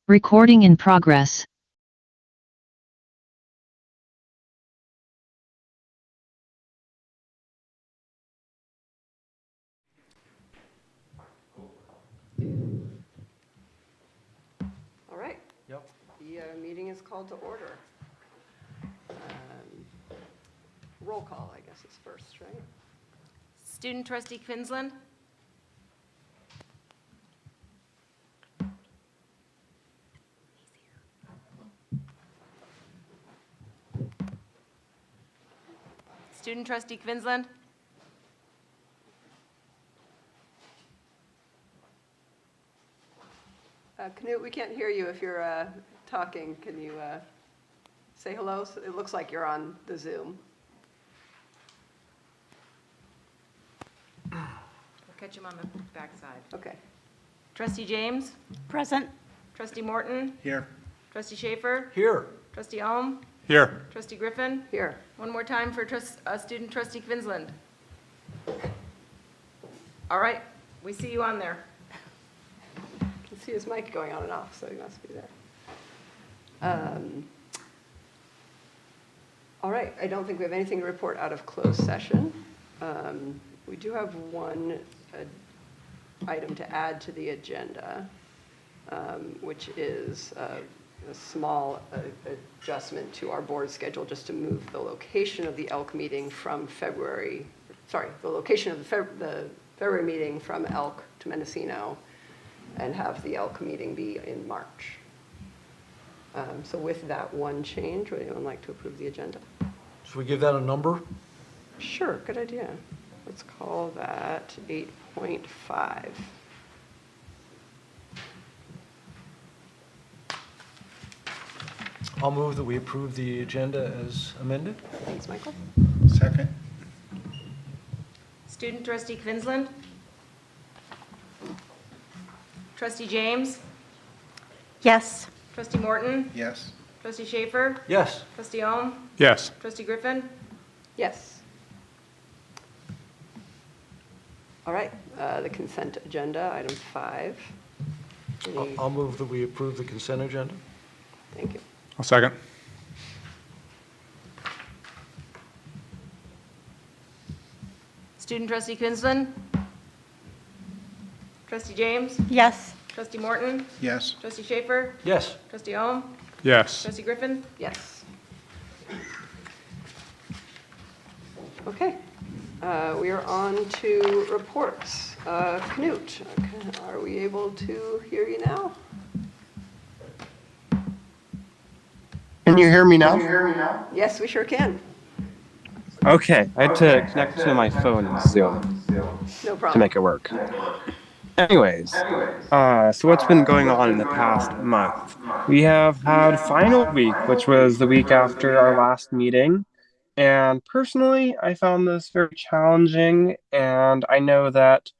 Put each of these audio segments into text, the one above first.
Recording in progress. All right. Yep. The meeting is called to order. Roll call, I guess, is first, right? Student trustee Quinlan. Student trustee Quinlan. Knut, we can't hear you if you're talking. Can you say hello? So it looks like you're on the Zoom. We'll catch him on the backside. Okay. Trustee James. Present. Trustee Morton. Here. Trustee Schaefer. Here. Trustee Ohm. Here. Trustee Griffin. Here. One more time for student trustee Quinlan. All right, we see you on there. I can see his mic going on and off, so he must be there. All right, I don't think we have anything to report out of closed session. We do have one item to add to the agenda, which is a small adjustment to our board schedule just to move the location of the ELK meeting from the location of the February meeting from ELK to Mendocino and have the ELK meeting be in March. So with that one change, would anyone like to approve the agenda? Should we give that a number? Sure, good idea. Let's call that 8.5. I'll move that we approve the agenda as amended. Thanks, Michael. Second. Student trustee Quinlan. Trustee James. Yes. Trustee Morton. Yes. Trustee Schaefer. Yes. Trustee Ohm. Yes. Trustee Griffin. Yes. All right, the consent agenda, item 5. I'll move that we approve the consent agenda. Thank you. I'll second. Student trustee Quinlan. Trustee James. Yes. Trustee Morton. Yes. Trustee Schaefer. Yes. Trustee Ohm. Yes. Trustee Griffin. Yes. Okay, we are on to reports. Knut, are we able to hear you now? Can you hear me now? Yes, we sure can. Okay, I had to connect to my phone in Zoom No to problem. make it work. Anyways, so what's been going on in the past month? We have had final week, which was the week after our last meeting. And personally, I found this very challenging, and I know that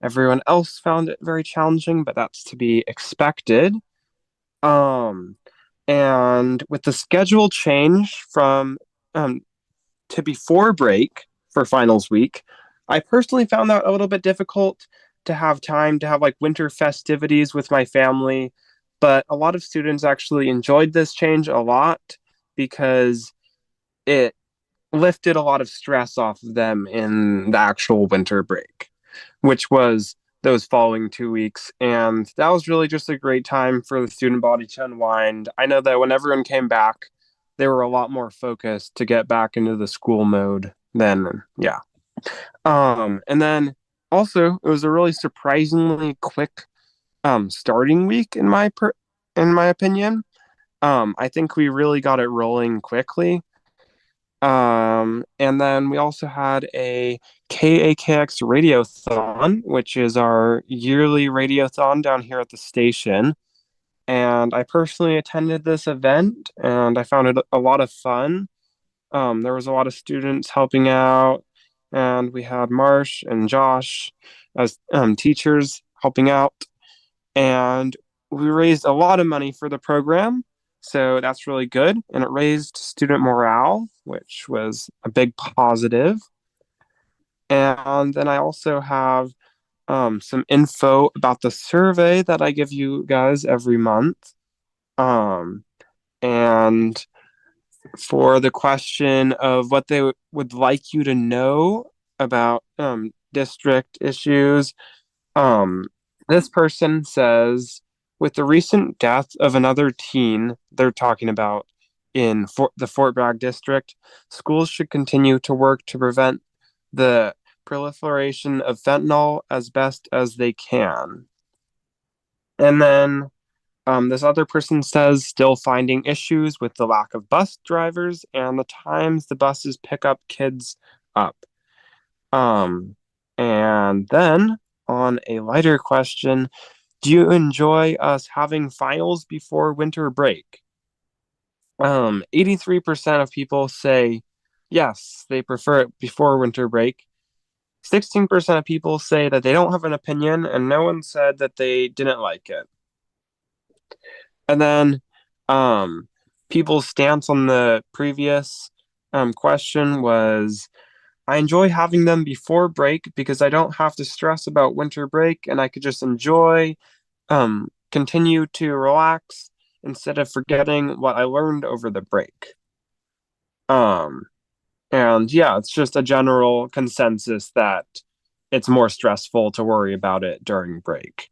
everyone else found it very challenging, but that's to be expected. And with the schedule change from to before break for finals week, I personally found that a little bit difficult to have time to have like winter festivities with my family. But a lot of students actually enjoyed this change a lot because it lifted a lot of stress off of them in the actual winter break, which was those following 2 weeks. And that was really just a great time for the student body to unwind. I know that when everyone came back, they were a lot more focused to get back into the school mode then. Yeah. And then also it was a really surprisingly quick starting week in my opinion. I think we really got it rolling quickly. And then we also had a KAKX radiothon, which is our yearly radiothon down here at the station. And I personally attended this event and I found it a lot of fun. There was a lot of students helping out, and we had Marsh and Josh as teachers helping out. And we raised a lot of money for the program. So that's really good. And it raised student morale, which was a big positive. And then I also have some info about the survey that I give you guys every month. And for the question of what they would like you to know about district issues, this person says, with the recent death of another teen, they're talking about in the Fort Bragg district, schools should continue to work to prevent the proliferation of fentanyl as best as they can. And then this other person says, still finding issues with the lack of bus drivers and the times the buses pick up kids up. And then on a lighter question, do you enjoy us having finals before winter break? 83% of people say yes, they prefer it before winter break. 16% of people say that they don't have an opinion, and no one said that they didn't like it. And then people's stance on the previous question was, I enjoy having them before break because I don't have to stress about winter break and I could just enjoy, continue to relax instead of forgetting what I learned over the break. And yeah, it's just a general consensus that it's more stressful to worry about it during break.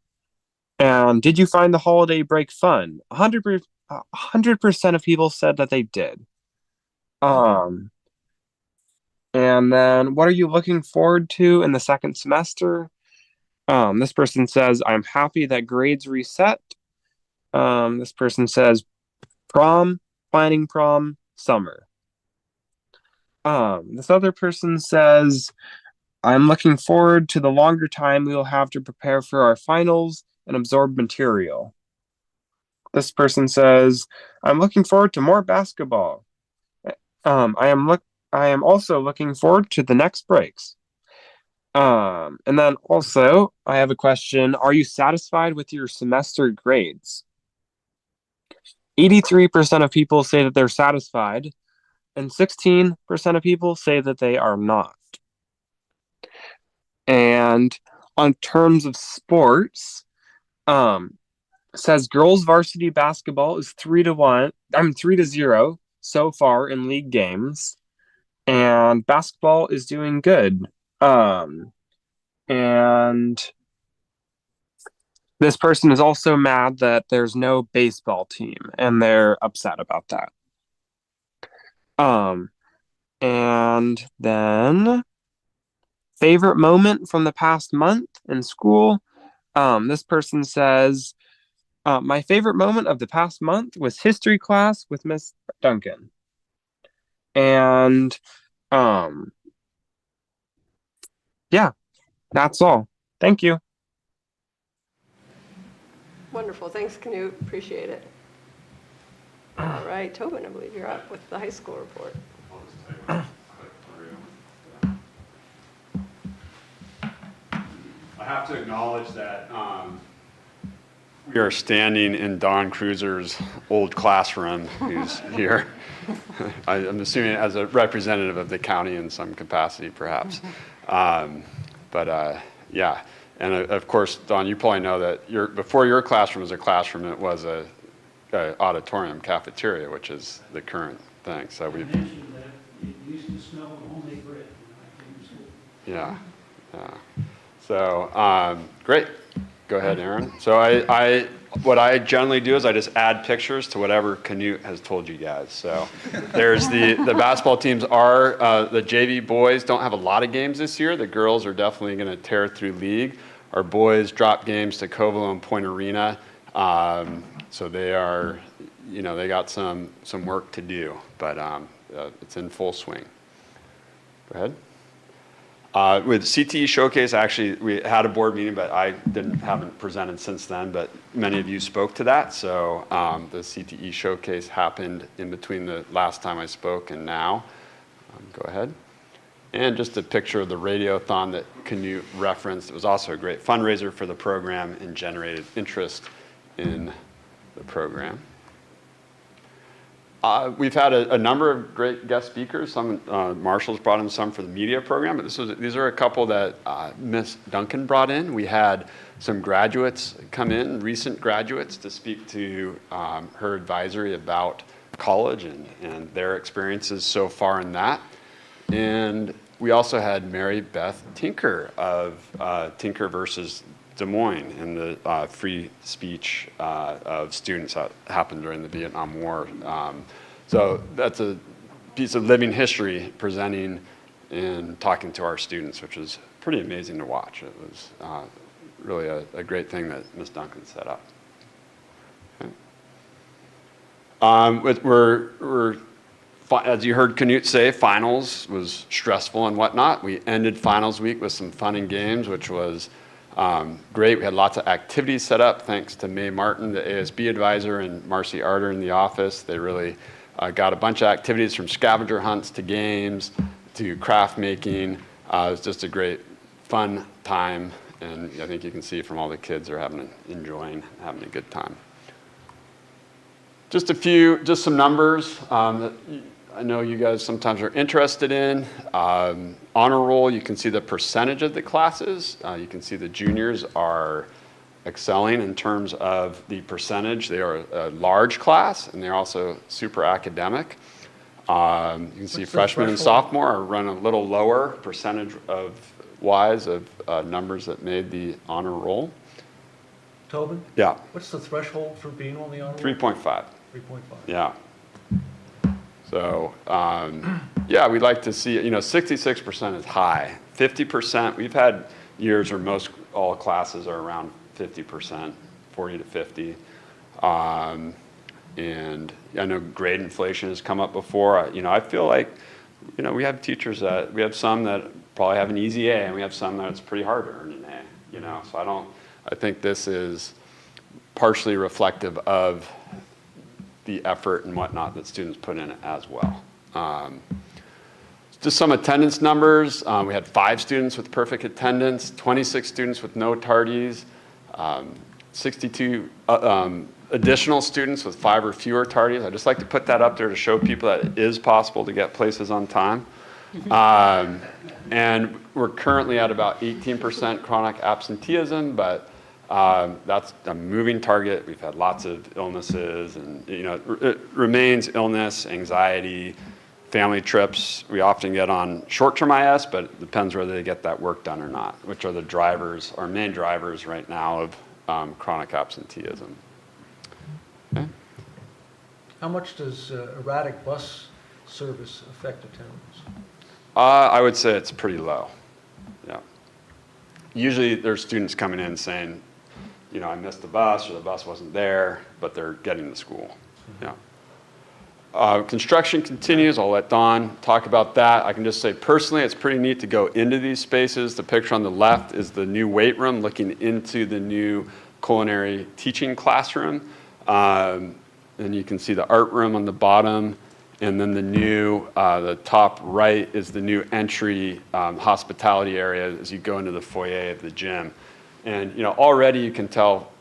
And did you find the holiday break fun? 100% of people said that they did. And then what are you looking forward to in the second semester? This person says, I'm happy that grades reset. This person says, prom, planning prom, summer. This other person says, I'm looking forward to the longer time we will have to prepare for our finals and absorb material. This person says, I'm looking forward to more basketball. I am also looking forward to the next breaks. And then also, I have a question. Are you satisfied with your semester grades? 83% of people say that they're satisfied, and 16% of people say that they are not. And on terms of sports, says girls varsity basketball is 3-0 so far in league games, and basketball is doing good. And this person is also mad that there's no baseball team, and they're upset about that. And then favorite moment from the past month in school. This person says, my favorite moment of the past month was history class with Miss Duncan. And yeah, that's all. Thank you. Wonderful. Thanks, Canute. Appreciate it. All right, Tobin, I believe you're up with the high school report. I have to acknowledge that we are standing in Don Cruzer's old classroom, who's here. I'm assuming as a representative of the county in some capacity, perhaps. Yeah, and of course, Don, you probably know that before your classroom was a classroom, it was a auditorium cafeteria, which is the current thing. So we. It used to smell of homemade bread when I came to school. Yeah. So great. Go ahead, Aaron. So what I generally do is I just add pictures to whatever Canute has told you guys. So there's the basketball teams are, the JV boys don't have a lot of games this year. The girls are definitely going to tear through league. Our boys drop games to Covelo and Point Arena. So they are, they got some work to do, but it's in full swing. Go ahead. With CTE Showcase, actually, we had a board meeting, but I haven't presented since then, but many of you spoke to that. So the CTE Showcase happened in between the last time I spoke and now. Go ahead. And just a picture of the Radiothon that Canute referenced. It was also a great fundraiser for the program and generated interest in the program. We've had a number of great guest speakers. Some Marshall's brought in some for the media program, but these are a couple that Miss Duncan brought in. We had some graduates come in, recent graduates, to speak to her advisory about college and their experiences so far in that. And we also had Mary Beth Tinker of Tinker versus Des Moines and the free speech of students that happened during the Vietnam War. So that's a piece of living history presenting and talking to our students, which is pretty amazing to watch. It was really a great thing that Ms. Duncan set up. Okay. As you heard Canute say, finals was stressful and whatnot. We ended finals week with some fun and games, which was great. We had lots of activities set up thanks to Mae Martin, the ASB advisor, and Marcy Arter in the office. They really got a bunch of activities from scavenger hunts to games to craft making. It was just a great, fun time, and I think you can see from all the kids are enjoying having a good time. Just some numbers that I know you guys sometimes are interested in. Honor roll, you can see the percentage of the classes. You can see the juniors are excelling in terms of the percentage. They are a large class, and they're also super academic. You can see freshmen and sophomore are run a little lower percentage wise of numbers that made the honor roll. Tobin? Yeah. What's the threshold for being on the honor roll? 3.5. 3.5. Yeah. So, yeah, we'd like to see, 66% is high. 50%, we've had years where all classes are around 50%, 40 to 50. And I know grade inflation has come up before. I feel like, we have teachers we have some that probably have an easy A, and we have some that it's pretty hard to earn an A, So I think this is partially reflective of the effort and whatnot that students put in it as well. Just some attendance numbers. We had 5 students with perfect attendance, 26 students with no tardies, 62 additional students with 5 or fewer tardies. I just like to put that up there to show people that it is possible to get places on time. And we're currently at about 18% chronic absenteeism, but that's a moving target. We've had lots of illnesses, and it remains illness, anxiety, family trips. We often get on short-term IS, but it depends whether they get that work done or not, which are the drivers, our main drivers right now of chronic absenteeism. Okay. How much does erratic bus service affect attendance? I would say it's pretty low. Yeah. Usually there's students coming in saying, I missed the bus, or the bus wasn't there, but they're getting to school. Yeah. Construction continues. I'll let Dawn talk about that. I can just say personally, it's pretty neat to go into these spaces. The picture on the left is the new weight room looking into the new culinary teaching classroom. And you can see the art room on the bottom. And then the top right is the new entry hospitality area as you go into the foyer of the gym. And already you can tell,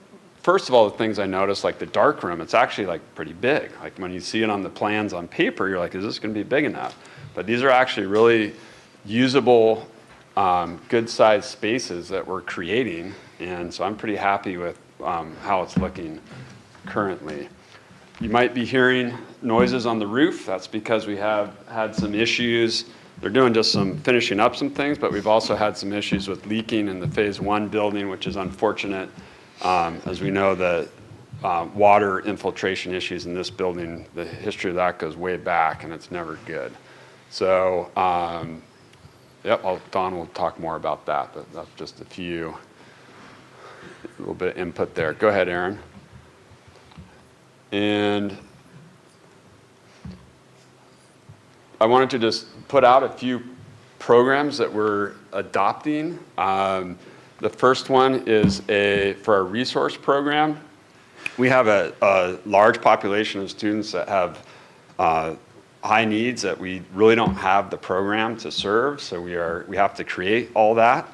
first of all, the things I noticed, like the dark room, it's actually pretty big. Like when you see it on the plans on paper, you're like, is this going to be big enough? But these are actually really usable, good-sized spaces that we're creating. And so I'm pretty happy with how it's looking currently. You might be hearing noises on the roof. That's because we have had some issues. They're doing just finishing up some things, but we've also had some issues with leaking in the phase 1 building, which is unfortunate. As we know, the water infiltration issues in this building, the history of that goes way back, and it's never good. So, Dawn will talk more about that, but that's just a little bit of input there. Go ahead, Aaron. And I wanted to just put out a few programs that we're adopting. The first one is for our resource program. We have a large population of students that have high needs that we really don't have the program to serve, so we have to create all that.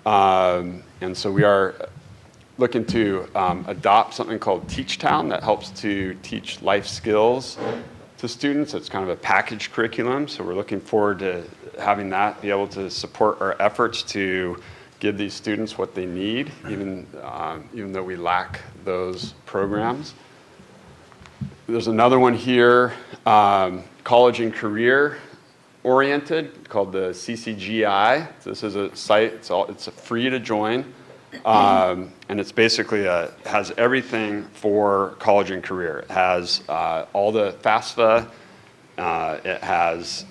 And so we are looking to adopt something called Teach Town that helps to teach life skills to students. It's kind of a packaged curriculum, so we're looking forward to having that be able to support our efforts to give these students what they need, even though we lack those programs. There's another one here, college and career oriented, called the CCGI. This is a site, it's free to join, and it's basically has everything for college and career. It has all the FAFSA, it has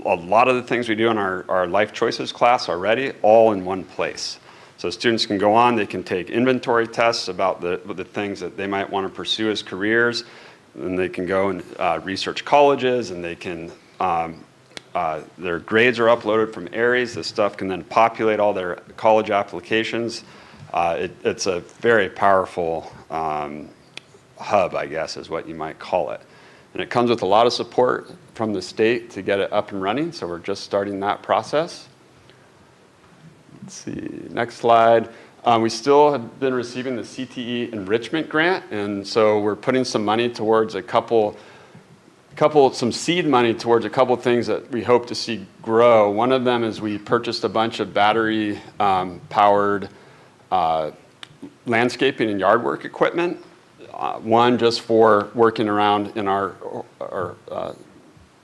a lot of the things we do in our life choices class already, all in one place. So students can go on, they can take inventory tests about the things that they might want to pursue as careers, and they can go and research colleges, and they can, their grades are uploaded from Aries. This stuff can then populate all their college applications. It's a very powerful hub, I guess, is what you might call it. And it comes with a lot of support from the state to get it up and running, so we're just starting that process. Let's see, next slide. We still have been receiving the CTE enrichment grant, and so we're putting some money towards some seed money towards a couple things that we hope to see grow. One of them is we purchased a bunch of battery powered landscaping and yard work equipment. One just for working around in our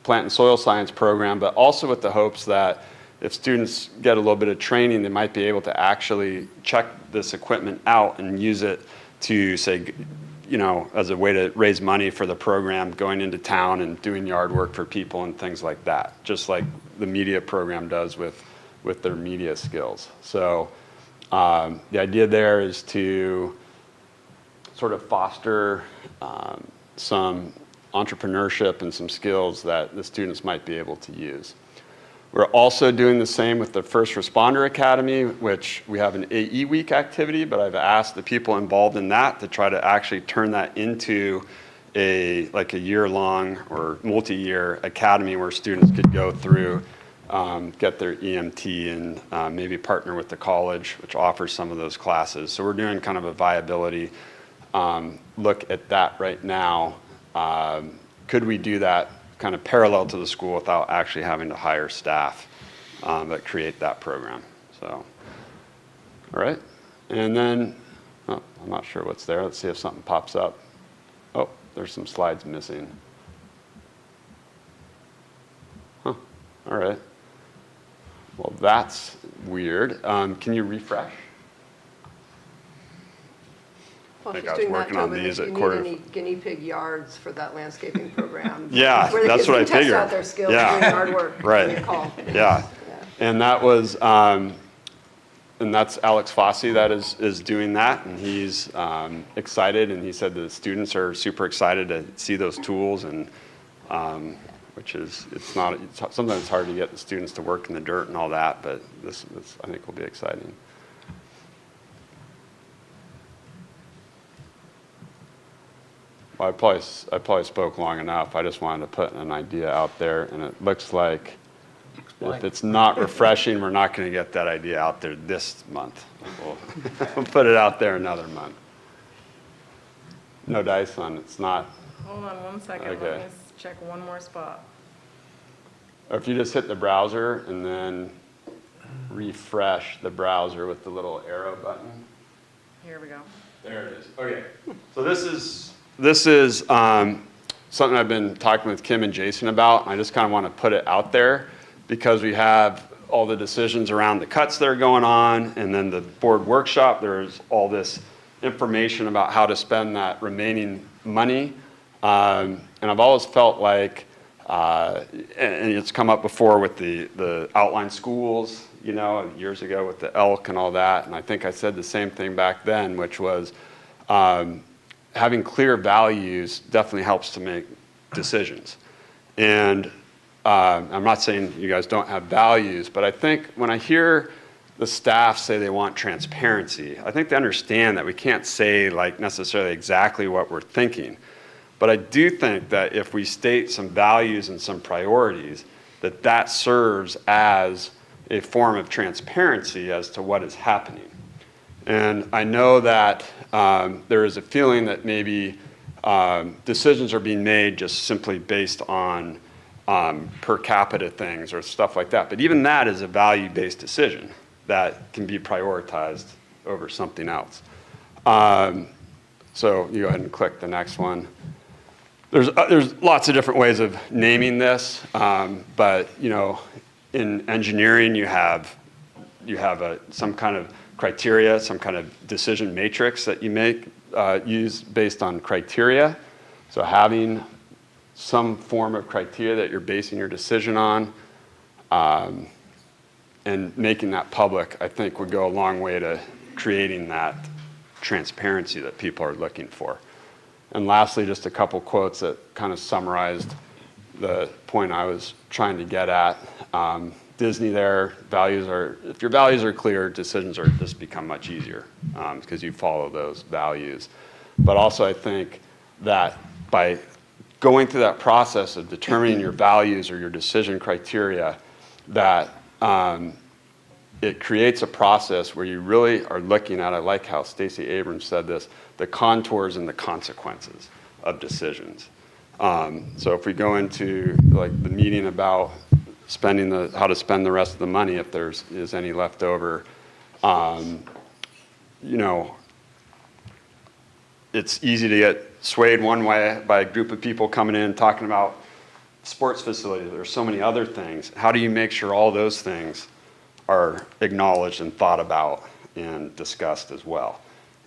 plant and soil science program, but also with the hopes that if students get a little bit of training, they might be able to actually check this equipment out and use it to, say, as a way to raise money for the program, going into town and doing yard work for people and things like that, just like the media program does with their media skills. So the idea there is to sort of foster some entrepreneurship and some skills that the students might be able to use. We're also doing the same with the First Responder Academy, which we have an AE Week activity, but I've asked the people involved in that to try to actually turn that into a year-long or multi-year academy where students could go through, get their EMT, and maybe partner with the college, which offers some of those classes. So we're doing kind of a viability look at that right now. Could we do that kind of parallel to the school without actually having to hire staff that create that program? So, all right. And then, I'm not sure what's there. Let's see if something pops up. Oh, there's some slides missing. Huh, all right. Well, that's weird. Can you refresh? Well, I if think she's I was doing that, working on Tobin, these if at you quarter. need any guinea pig yards for that landscaping program. Yeah, where the that's kids what I can test figured. out their skills Yeah. doing yard work. Right. Give me a call. Yeah. And that was, and that's Alex Fossey that is doing that, and he's excited, and he said the students are super excited to see those tools, and which is, sometimes it's hard to get the students to work in the dirt and all that, but this I think will be exciting. Well, I probably spoke long enough. I just wanted to put an idea out there, and it looks like if it's not refreshing, we're not going to get that idea out there this month. We'll put it out there another month. No dice on it's not. Hold on 1 second. Okay. Let me check one more spot. Or if you just hit the browser and then refresh the browser with the little arrow button. Here we go. There it is. Okay. So this is something I've been talking with Kim and Jason about. I just kind of want to put it out there because we have all the decisions around the cuts that are going on, and then the board workshop. There's all this information about how to spend that remaining money. And I've always felt like, and it's come up before with the outline schools, years ago with the elk and all that. And I think I said the same thing back then, which was having clear values definitely helps to make decisions. And I'm not saying you guys don't have values, but I think when I hear the staff say they want transparency, I think they understand that we can't say necessarily exactly what we're thinking. But I do think that if we state some values and some priorities, that serves as a form of transparency as to what is happening. And I know that there is a feeling that maybe decisions are being made just simply based on per capita things or stuff like that. But even that is a value-based decision that can be prioritized over something else. So you go ahead and click the next one. There's lots of different ways of naming this, but in engineering you have some kind of criteria, some kind of decision matrix that you use based on criteria. So having some form of criteria that you're basing your decision on, and making that public, I think would go a long way to creating that transparency that people are looking for. And lastly, just a couple quotes that kind of summarized the point I was trying to get at. Disney there, if your values are clear, decisions just become much easier because you follow those values. But also I think that by going through that process of determining your values or your decision criteria, that it creates a process where you really are looking at, I like how Stacey Abrams said this, the contours and the consequences of decisions. So if we go into like the meeting about how to spend the rest of the money, if is any left over, it's easy to get swayed one way by a group of people coming in and talking about sports facilities. There's so many other things. How do you make sure all those things are acknowledged and thought about and discussed as well?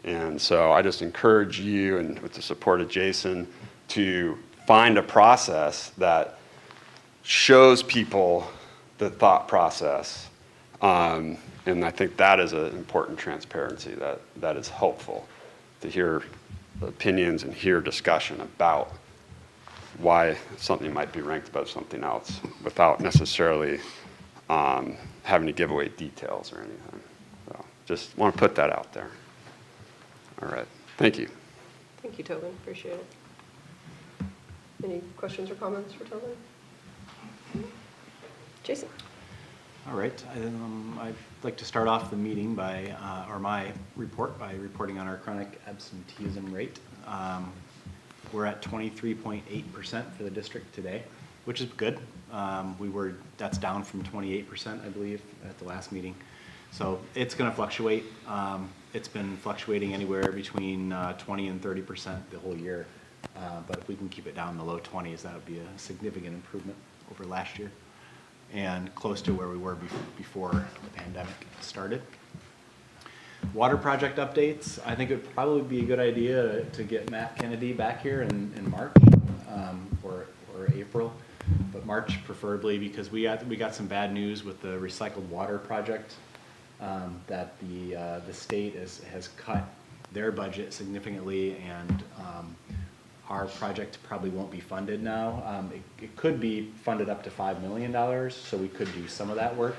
And so I just encourage you, and with the support of Jason, to find a process that shows people the thought process. And I think that is an important transparency that is helpful to hear opinions and hear discussion about why something might be ranked above something else without necessarily having to give away details or anything. So just want to put that out there. All right. Thank you. Thank you, Tobin. Appreciate it. Any questions or comments for Tobin? Jason? All right. I'd like to start off the meeting or my report by reporting on our chronic absenteeism rate. We're at 23.8% for the district today, which is good. That's down from 28%, I believe, at the last meeting. So it's going to fluctuate. It's been fluctuating anywhere between 20 and 30% the whole year. But if we can keep it down in the low 20s, that would be a significant improvement over last year and close to where we were before the pandemic started. Water project updates. I think it would probably be a good idea to get Matt Kennedy back here in March or April, but March preferably, because we got some bad news with the recycled water project, that the state has cut their budget significantly, and our project probably won't be funded now. It could be funded up to $5 million, so we could do some of that work,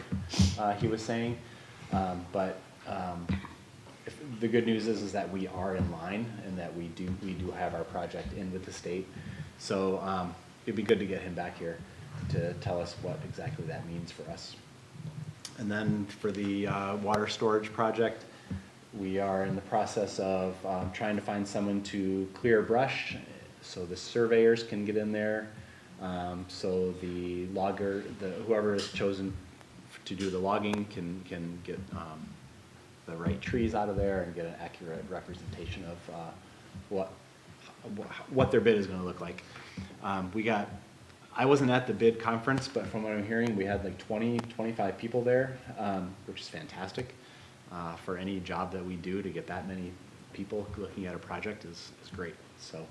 he was saying. But the good news is that we are in line and that we do have our project in with the state. So it'd be good to get him back here to tell us what exactly that means for us. And then for the water storage project, we are in the process of trying to find someone to clear brush so the surveyors can get in there, so the logger, whoever is chosen to do the logging can get the right trees out of there and get an accurate representation of what their bid is going to look like. I wasn't at the bid conference, but from what I'm hearing, we had like 25 people there, which is fantastic. For any job that we do, to get that many people looking at a project is great. So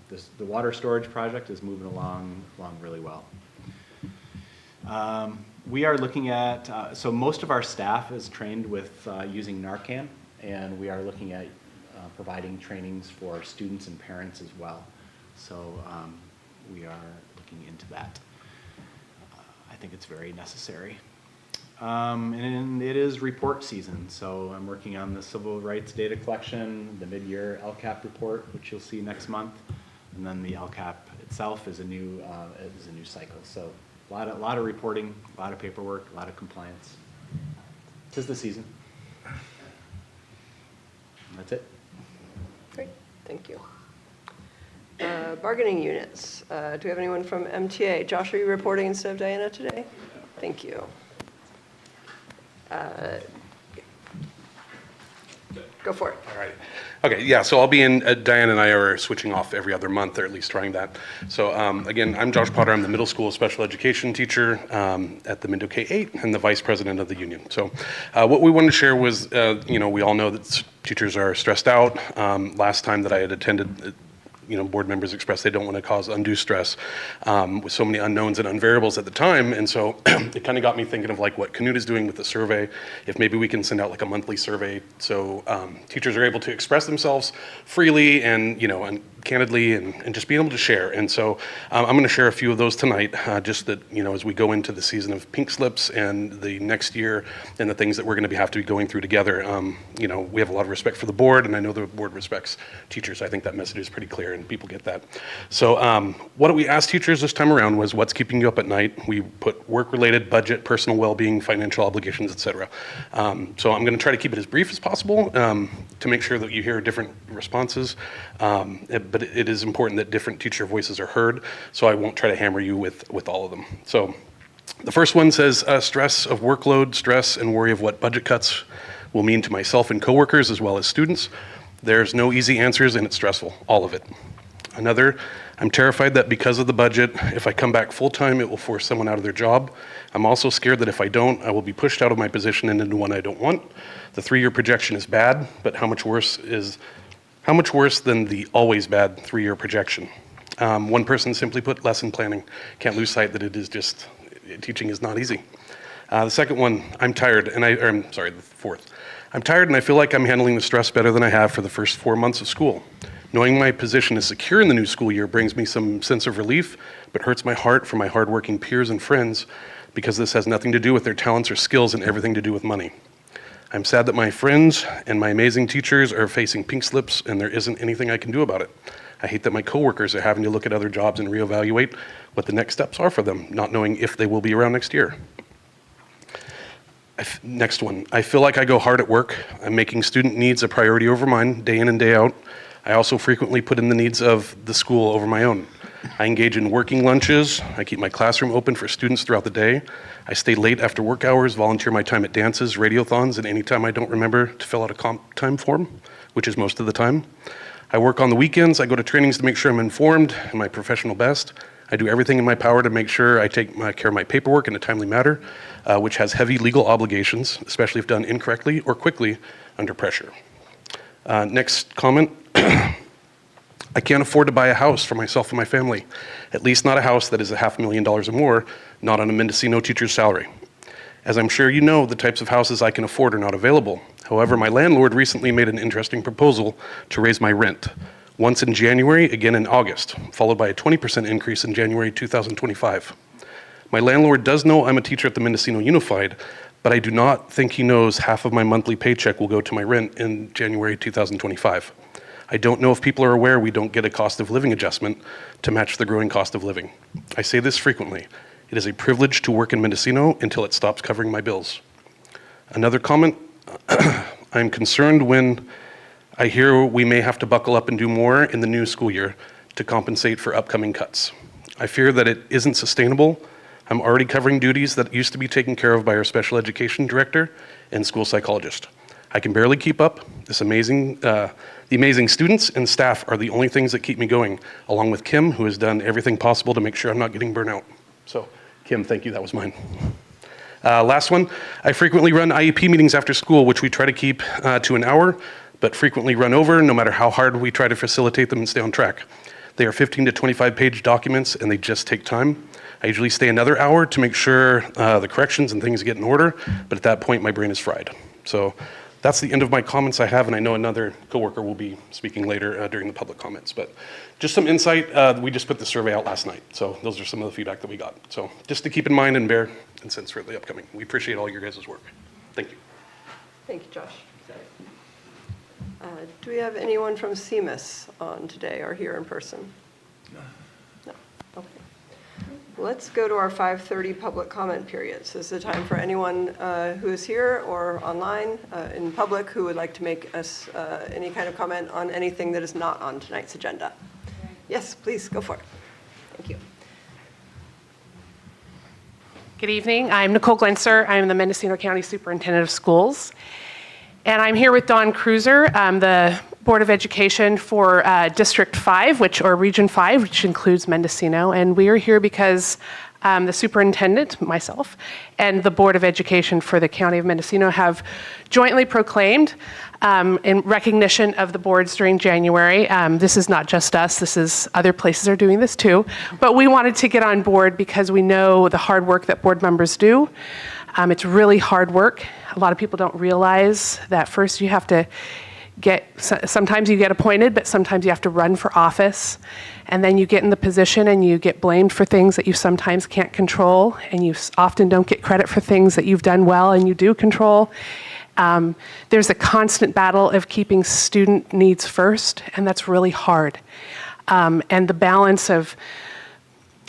the water storage project is moving along really well. We are looking at, so most of our staff is trained with using Narcan, and we are looking at providing trainings for students and parents as well. So we are looking into that. I think it's very necessary. And it is report season, so I'm working on the civil rights data collection, the mid-year LCAP report, which you'll see next month, and then the LCAP itself is a new cycle. So a lot of reporting, a lot of paperwork, a lot of compliance. 'Tis the season. And that's it. Great, thank you. Bargaining units. Do we have anyone from MTA? Josh, are you reporting instead of Diana today? Thank you. Go for it. All right. Okay, yeah, so I'll be in, Diane and I are switching off every other month, or at least trying that. So again, I'm Josh Potter. I'm the middle school special education teacher at the Mendocino K8 and the vice president of the union. So what we wanted to share was, we all know that teachers are stressed out. Last time that I had attended, board members expressed they don't want to cause undue stress with so many unknowns and unvariables at the time. And so it kind of got me thinking of like what Canute is doing with the survey, if maybe we can send out like a monthly survey so teachers are able to express themselves freely and, and candidly and just being able to share. And so I'm going to share a few of those tonight, just that, as we go into the season of pink slips and the next year and the things that we're going to have to be going through together. We have a lot of respect for the board, and I know the board respects teachers. I think that message is pretty clear and people get that. So what we asked teachers this time around was what's keeping you up at night. We put work-related, budget, personal well-being, financial obligations, etc. So I'm going to try to keep it as brief as possible to make sure that you hear different responses. But it is important that different teacher voices are heard, so I won't try to hammer you with all of them. So the first one says stress of workload, stress and worry of what budget cuts will mean to myself and coworkers as well as students. There's no easy answers and it's stressful, all of it. Another, I'm terrified that because of the budget, if I come back full-time, it will force someone out of their job. I'm also scared that if I don't, I will be pushed out of my position and into one I don't want. The 3-year projection is bad, but how much worse than the always bad 3-year projection? One person simply put, lesson planning. Can't lose sight that it is just, teaching is not easy. The second one, the fourth. I'm tired and I feel like I'm handling the stress better than I have for the first 4 months of school. Knowing my position is secure in the new school year brings me some sense of relief, but hurts my heart for my hardworking peers and friends because this has nothing to do with their talents or skills and everything to do with money. I'm sad that my friends and my amazing teachers are facing pink slips and there isn't anything I can do about it. I hate that my coworkers are having to look at other jobs and reevaluate what the next steps are for them, not knowing if they will be around next year. Next one, I feel like I go hard at work. I'm making student needs a priority over mine, day in and day out. I also frequently put in the needs of the school over my own. I engage in working lunches. I keep my classroom open for students throughout the day. I stay late after work hours, volunteer my time at dances, radiothons, and any time I don't remember to fill out a comp time form, which is most of the time. I work on the weekends. I go to trainings to make sure I'm informed and my professional best. I do everything in my power to make sure I take care of my paperwork in a timely manner, which has heavy legal obligations, especially if done incorrectly or quickly under pressure. Next comment. I can't afford to buy a house for myself and my family, at least not a house that is $500,000 or more, not on a Mendocino teacher's salary. As I'm sure you know, the types of houses I can afford are not available. However, my landlord recently made an interesting proposal to raise my rent. Once in January, again in August, followed by a 20% increase in January 2025. My landlord does know I'm a teacher at the Mendocino Unified, but I do not think he knows half of my monthly paycheck will go to my rent in January 2025. I don't know if people are aware we don't get a cost of living adjustment to match the growing cost of living. I say this frequently. It is a privilege to work in Mendocino until it stops covering my bills. Another comment, I'm concerned when I hear we may have to buckle up and do more in the new school year to compensate for upcoming cuts. I fear that it isn't sustainable. I'm already covering duties that used to be taken care of by our special education director and school psychologist. I can barely keep up. The amazing students and staff are the only things that keep me going, along with Kim, who has done everything possible to make sure I'm not getting burnt out. So, Kim, thank you, that was mine. Last one, I frequently run IEP meetings after school, which we try to keep to an hour, but frequently run over no matter how hard we try to facilitate them and stay on track. They are 15 to 25 page documents and they just take time. I usually stay another hour to make sure the corrections and things get in order, but at that point my brain is fried. So that's the end of my comments I have, and I know another coworker will be speaking later during the public comments. But just some insight, we just put the survey out last night, so those are some of the feedback that we got. So just to keep in mind and bear in sense for the upcoming. We appreciate all your guys' work. Thank you. Thank you, Josh. Do we have anyone from CMIS on today or here in person? No. Okay. Let's go to our 5:30 public comment period. So this is a time for anyone who is here or online in public who would like to make us any kind of comment on anything that is not on tonight's agenda. Yes, please, go for it. Thank you. Good evening. I'm Nicole Glenser. I'm the Mendocino County Superintendent of Schools. And I'm here with Dawn Cruiser, the Board of Education for District 5, or Region 5, which includes Mendocino. And we are here because the superintendent, myself, and the Board of Education for the County of Mendocino have jointly proclaimed in recognition of the boards during January. This is not just us, other places are doing this too, but we wanted to get on board because we know the hard work that board members do. It's really hard work. A lot of people don't realize that first you have to sometimes you get appointed, but sometimes you have to run for office. And then you get in the position and you get blamed for things that you sometimes can't control. And you often don't get credit for things that you've done well and you do control. There's a constant battle of keeping student needs first, and that's really hard. And the balance of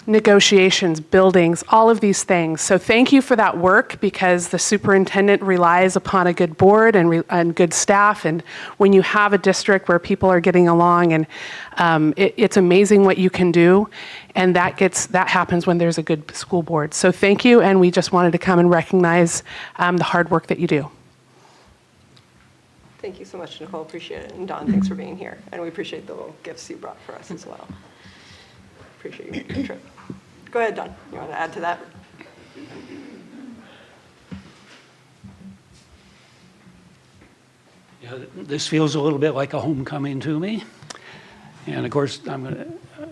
negotiations, buildings, all of these things. So thank you for that work, because the superintendent relies upon a good board and good staff. And when you have a district where people are getting along, and it's amazing what you can do. And that happens when there's a good school board. So thank you, and we just wanted to come and recognize the hard work that you do. Thank you so much, Nicole. Appreciate it. And Dawn, thanks for being here. And we appreciate the little gifts you brought for us as well. Appreciate you making the trip. Go ahead, Dawn. You want to add to that? Yeah, this feels a little bit like a homecoming to me. And of course, I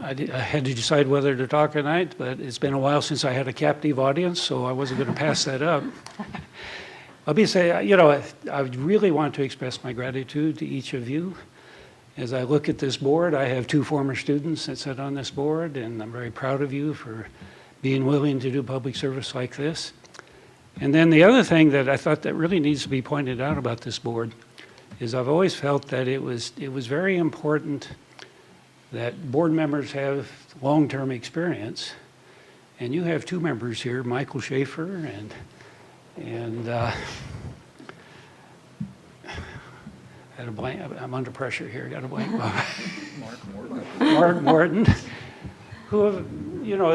had to decide whether to talk tonight, but it's been a while since I had a captive audience, so I wasn't going to pass that up. Let me say, I really want to express my gratitude to each of you. As I look at this board, I have 2 former students that sit on this board, and I'm very proud of you for being willing to do public service like this. And then the other thing that I thought that really needs to be pointed out about this board is I've always felt that it was very important that board members have long-term experience. And you have 2 members here, Michael Schaefer and I'm under pressure here. Got to blank. Mark Morton, who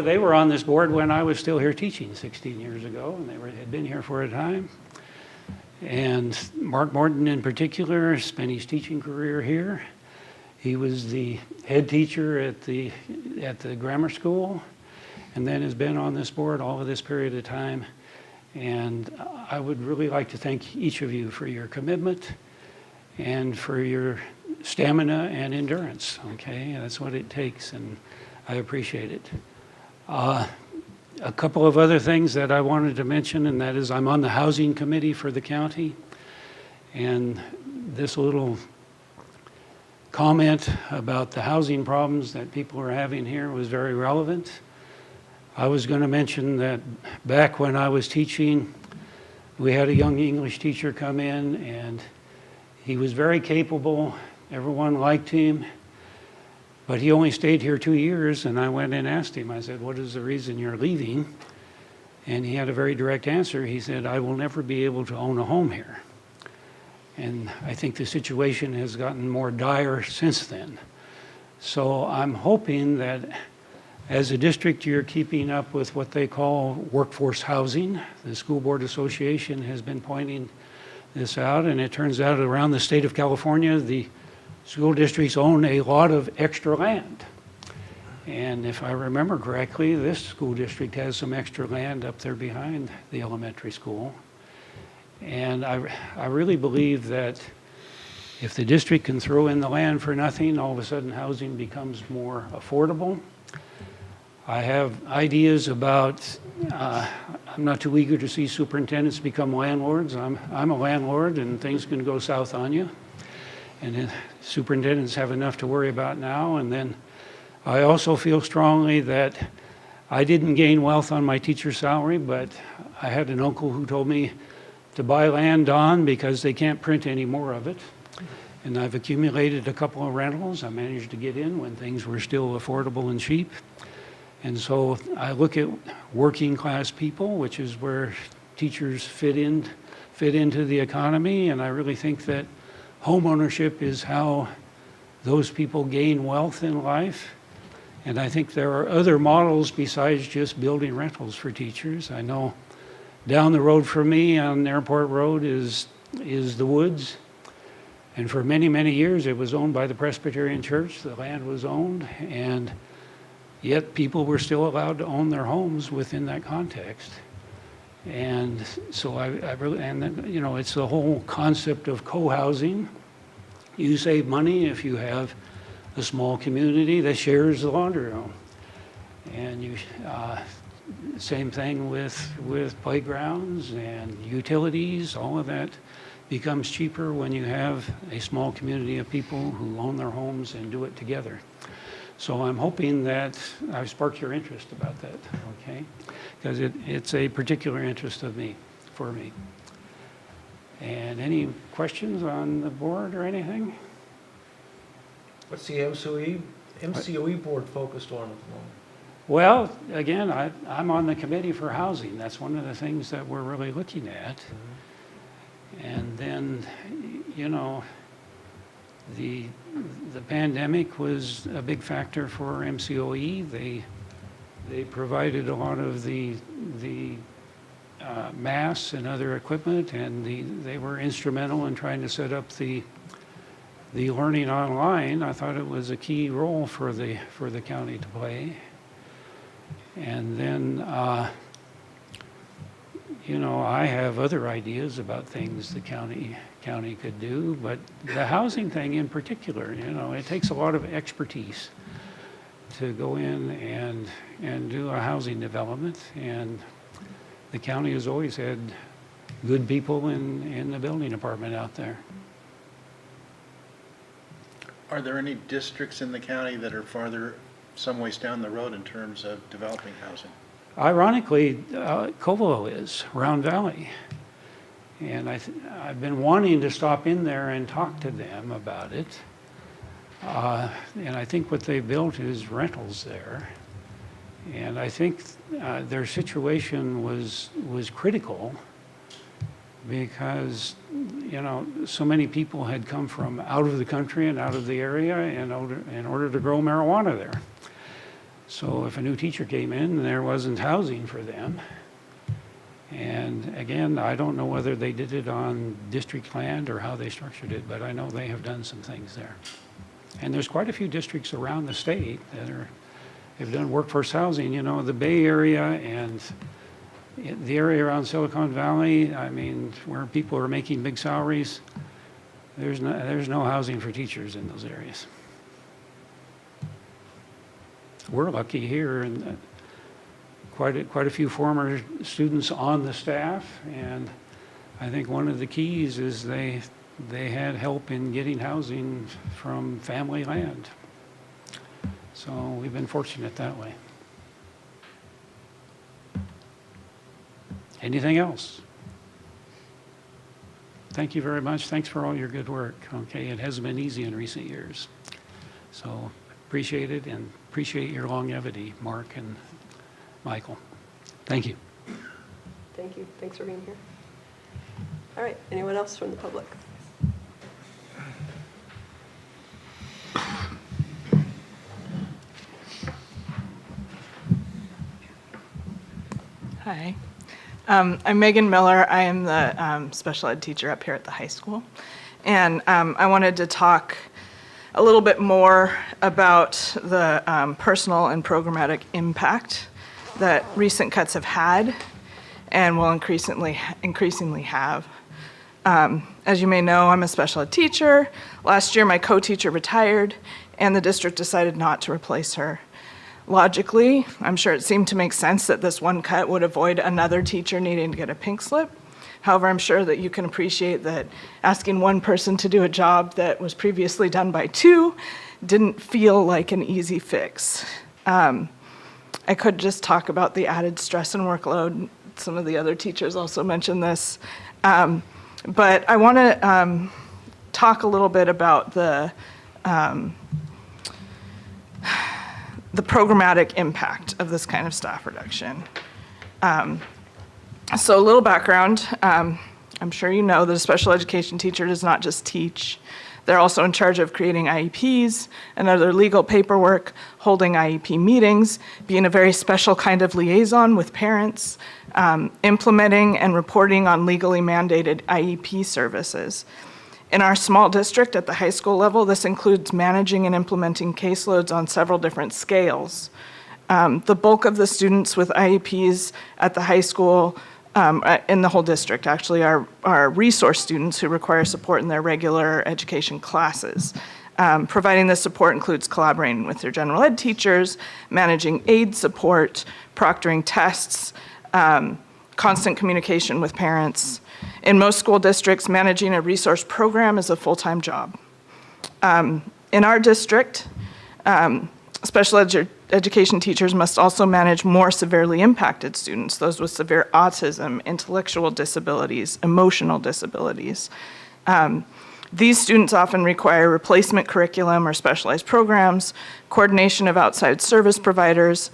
they were on this board when I was still here teaching 16 years ago, and had been here for a time. And Mark Morton, in particular, spent his teaching career here. He was the head teacher at the grammar school, and then has been on this board all of this period of time. And I would really like to thank each of you for your commitment and for your stamina and endurance, okay? That's what it takes, and I appreciate it. A couple of other things that I wanted to mention, and that is I'm on the housing committee for the county, and this little comment about the housing problems that people are having here was very relevant. I was going to mention that back when I was teaching, we had a young English teacher come in, and he was very capable. Everyone liked him, but he only stayed here 2 years, and I went and asked him, I said, what is the reason you're leaving? And he had a very direct answer. He said, I will never be able to own a home here. And I think the situation has gotten more dire since then. So I'm hoping that as a district, you're keeping up with what they call workforce housing. The School Board Association has been pointing this out, and it turns out around the state of California, the school districts own a lot of extra land. And if I remember correctly, this school district has some extra land up there behind the elementary school. And I really believe that if the district can throw in the land for nothing, all of a sudden housing becomes more affordable. I have ideas about, I'm not too eager to see superintendents become landlords. I'm a landlord, and things can go south on you. And superintendents have enough to worry about now. And then I also feel strongly that I didn't gain wealth on my teacher's salary, but I had an uncle who told me to buy land on because they can't print any more of it. And I've accumulated a couple of rentals. I managed to get in when things were still affordable and cheap. And so I look at working class people, which is where teachers fit into the economy, and I really think that home ownership is how those people gain wealth in life. And I think there are other models besides just building rentals for teachers. I know down the road from me on Airport Road is the Woods. And for many, many years, it was owned by the Presbyterian Church. The land was owned, and yet people were still allowed to own their homes within that context. And so I really, and then, you know, it's the whole concept of co-housing. You save money if you have a small community that shares the laundry room. And you, same thing with playgrounds and utilities. All of that becomes cheaper when you have a small community of people who own their homes and do it together. So I'm hoping that I've sparked your interest about that, okay? Because it's a particular interest for me. And any questions on the board or anything? What's the MCOE board focused on at the moment? Well, again, I'm on the committee for housing. That's one of the things that we're really looking at. Mm-hmm. And then, you know, the pandemic was a big factor for MCOE. They provided a lot of the masks and other equipment, and they were instrumental in trying to set up the learning online. I thought it was a key role for the county to play. And then, you know, I have other ideas about things the county could do, but the housing thing in particular, you know, it takes a lot of expertise to go in and do a housing development, and the county has always had good people in the building department out there. Are there any districts in the county that are farther, some ways down the road in terms of developing housing? Ironically, Covelo is, Round Valley. And I've been wanting to stop in there and talk to them about it. And I think what they built is rentals there. And I think their situation was critical because, you know, so many people had come from out of the country and out of the area in order to grow marijuana there. So if a new teacher came in, there wasn't housing for them. And again, I don't know whether they did it on district land or how they structured it, but I know they have done some things there. And there's quite a few districts around the state that have done workforce housing. You know, the Bay Area and the area around Silicon Valley, I mean, where people are making big salaries, there's no housing for teachers in those areas. We're lucky here, and quite a few former students on the staff, and I think one of the keys is they had help in getting housing from family land. So we've been fortunate that way. Anything else? Thank you very much. Thanks for all your good work. Okay, it hasn't been easy in recent years. So appreciate it, and appreciate your longevity, Mark and Michael. Thank you. Thank you. Thanks for being here. All right. Anyone else from the public? Hi. I'm Megan Miller. I am the special ed teacher up here at the high school. And I wanted to talk a little bit more about the personal and programmatic impact that recent cuts have had and will increasingly have. As you may know, I'm a special ed teacher. Last year, my co-teacher retired, and the district decided not to replace her. Logically, I'm sure it seemed to make sense that this one cut would avoid another teacher needing to get a pink slip. However, I'm sure that you can appreciate that asking one person to do a job that was previously done by two didn't feel like an easy fix. I could just talk about the added stress and workload. Some of the other teachers also mentioned this. But I want to talk a little bit about the programmatic impact of this kind of staff reduction. So a little background. I'm sure you know that a special education teacher does not just teach. They're also in charge of creating IEPs and other legal paperwork, holding IEP meetings, being a very special kind of liaison with parents, implementing and reporting on legally mandated IEP services. In our small district at the high school level, this includes managing and implementing caseloads on several different scales. The bulk of the students with IEPs at the high school, in the whole district actually, are resource students who require support in their regular education classes. Providing this support includes collaborating with their general ed teachers, managing aid support, proctoring tests, constant communication with parents. In most school districts, managing a resource program is a full-time job. In our district, special education teachers must also manage more severely impacted students, those with severe autism, intellectual disabilities, emotional disabilities. These students often require replacement curriculum or specialized programs, coordination of outside service providers.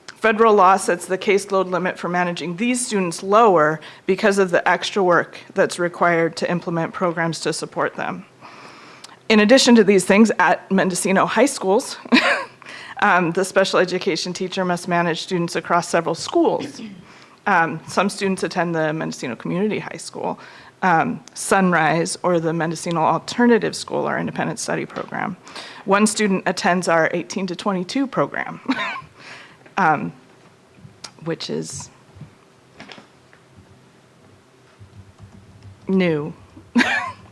Federal law sets the caseload limit for managing these students lower because of the extra work that's required to implement programs to support them. In addition to these things, at Mendocino high schools, the special education teacher must manage students across several schools. Some students attend the Mendocino Community High School, Sunrise, or the Mendocino Alternative School, our independent study program. One student attends our 18 to 22 program, which is new,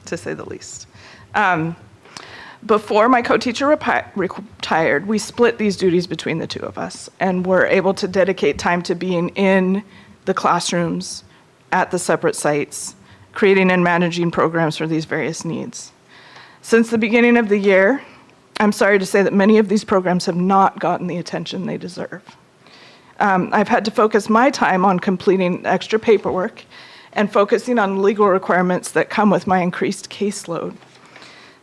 to say the least. Before my co-teacher retired, we split these duties between the two of us and were able to dedicate time to being in the classrooms at the separate sites, creating and managing programs for these various needs. Since the beginning of the year, I'm sorry to say that many of these programs have not gotten the attention they deserve. I've had to focus my time on completing extra paperwork and focusing on legal requirements that come with my increased caseload.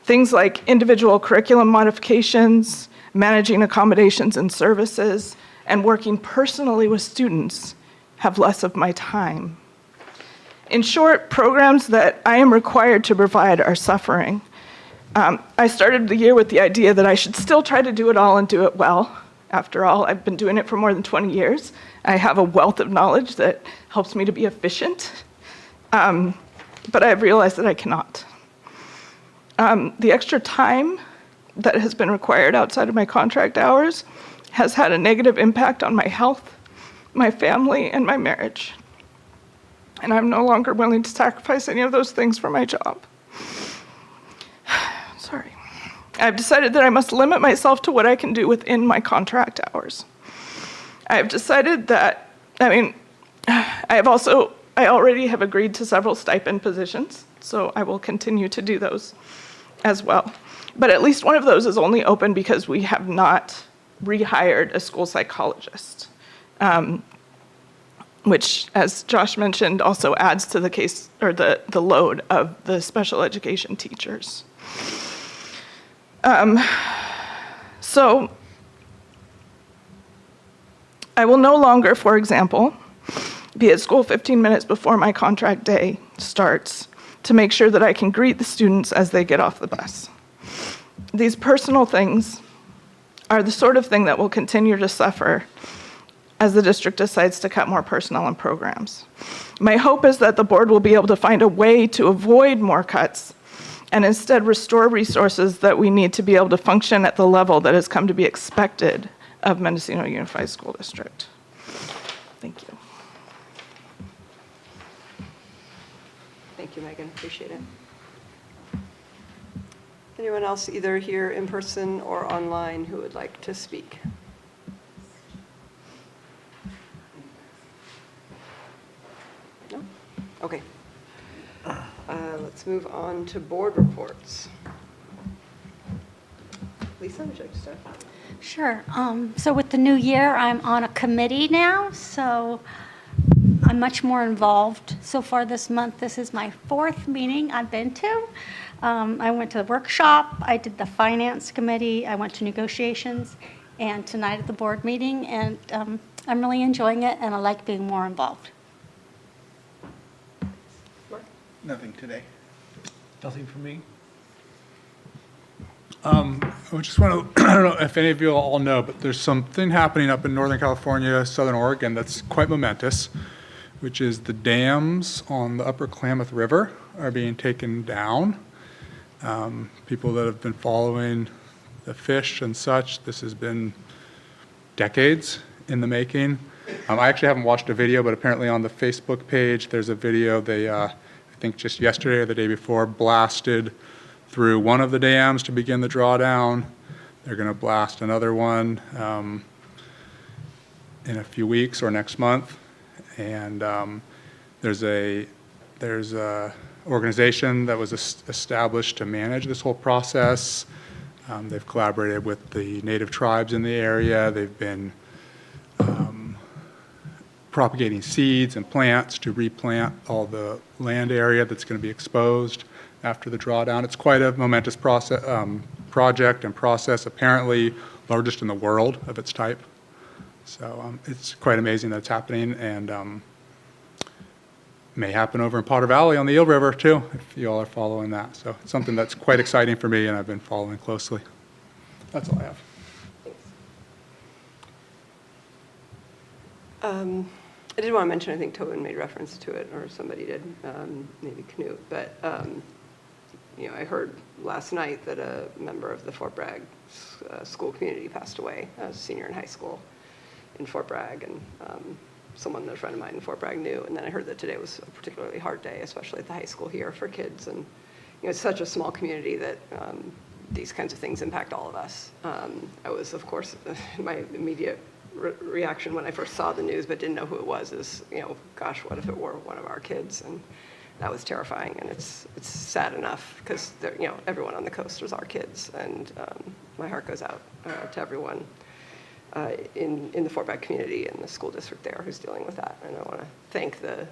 Things like individual curriculum modifications, managing accommodations and services, and working personally with students have less of my time. In short, programs that I am required to provide are suffering. I started the year with the idea that I should still try to do it all and do it well. After all, I've been doing it for more than 20 years. I have a wealth of knowledge that helps me to be efficient, but I've realized that I cannot. The extra time that has been required outside of my contract hours has had a negative impact on my health, my family, and my marriage. And I'm no longer willing to sacrifice any of those things for my job. Sorry. I've decided that I must limit myself to what I can do within my contract hours. I've decided that, I already have agreed to several stipend positions, so I will continue to do those as well. But at least one of those is only open because we have not rehired a school psychologist, which, as Josh mentioned, also adds to the case or the load of the special education teachers. So I will no longer, for example, be at school 15 minutes before my contract day starts to make sure that I can greet the students as they get off the bus. These personal things are the sort of thing that will continue to suffer as the district decides to cut more personnel and programs. My hope is that the board will be able to find a way to avoid more cuts and instead restore resources that we need to be able to function at the level that has come to be expected of Mendocino Unified School District. Thank you. Thank you, Megan, appreciate it. Anyone else either here in person or online who would like to speak? No? Okay. Let's move on to board reports. Lisa, would you like to start? Sure. So with the new year, I'm on a committee now, so I'm much more involved so far this month. This is my 4th meeting I've been to. I went to the workshop, I did the finance committee, I went to negotiations, and tonight at the board meeting, and I'm really enjoying it, and I like being more involved. Nothing today. Nothing for me. I just want to, I don't know if any of you all know, but there's something happening up in Northern California, Southern Oregon that's quite momentous, which is the dams on the Upper Klamath River are being taken down. People that have been following the fish and such, this has been decades in the making. I actually haven't watched a video, but apparently on the Facebook page, there's a video they, I think just yesterday or the day before, blasted through one of the dams to begin the drawdown. They're going to blast another one in a few weeks or next month. And there's a organization that was established to manage this whole process. They've collaborated with the native tribes in the area. They've been propagating seeds and plants to replant all the land area that's going to be exposed after the drawdown. It's quite a momentous process, project and process, apparently largest in the world of its type. So it's quite amazing that it's happening, and may happen over in Potter Valley on the Eel River too, if you all are following that. So it's something that's quite exciting for me, and I've been following closely. That's all I have. I did want to mention, I think Tobin made reference to it, or somebody did, maybe Knut, but you know, I heard last night that a member of the Fort Bragg school community passed away, a senior in high school in Fort Bragg, and someone that a friend of mine in Fort Bragg knew. And then I heard that today was a particularly hard day, especially at the high school here for kids. And you know, it's such a small community that these kinds of things impact all of us. I was, of course, my immediate reaction when I first saw the news but didn't know who it was is, you know, gosh, what if it were one of our kids? And that was terrifying, and it's sad enough because, you know, everyone on the coast was our kids, and my heart goes out to everyone in the Fort Bragg community and the school district there who's dealing with that. And I want to thank the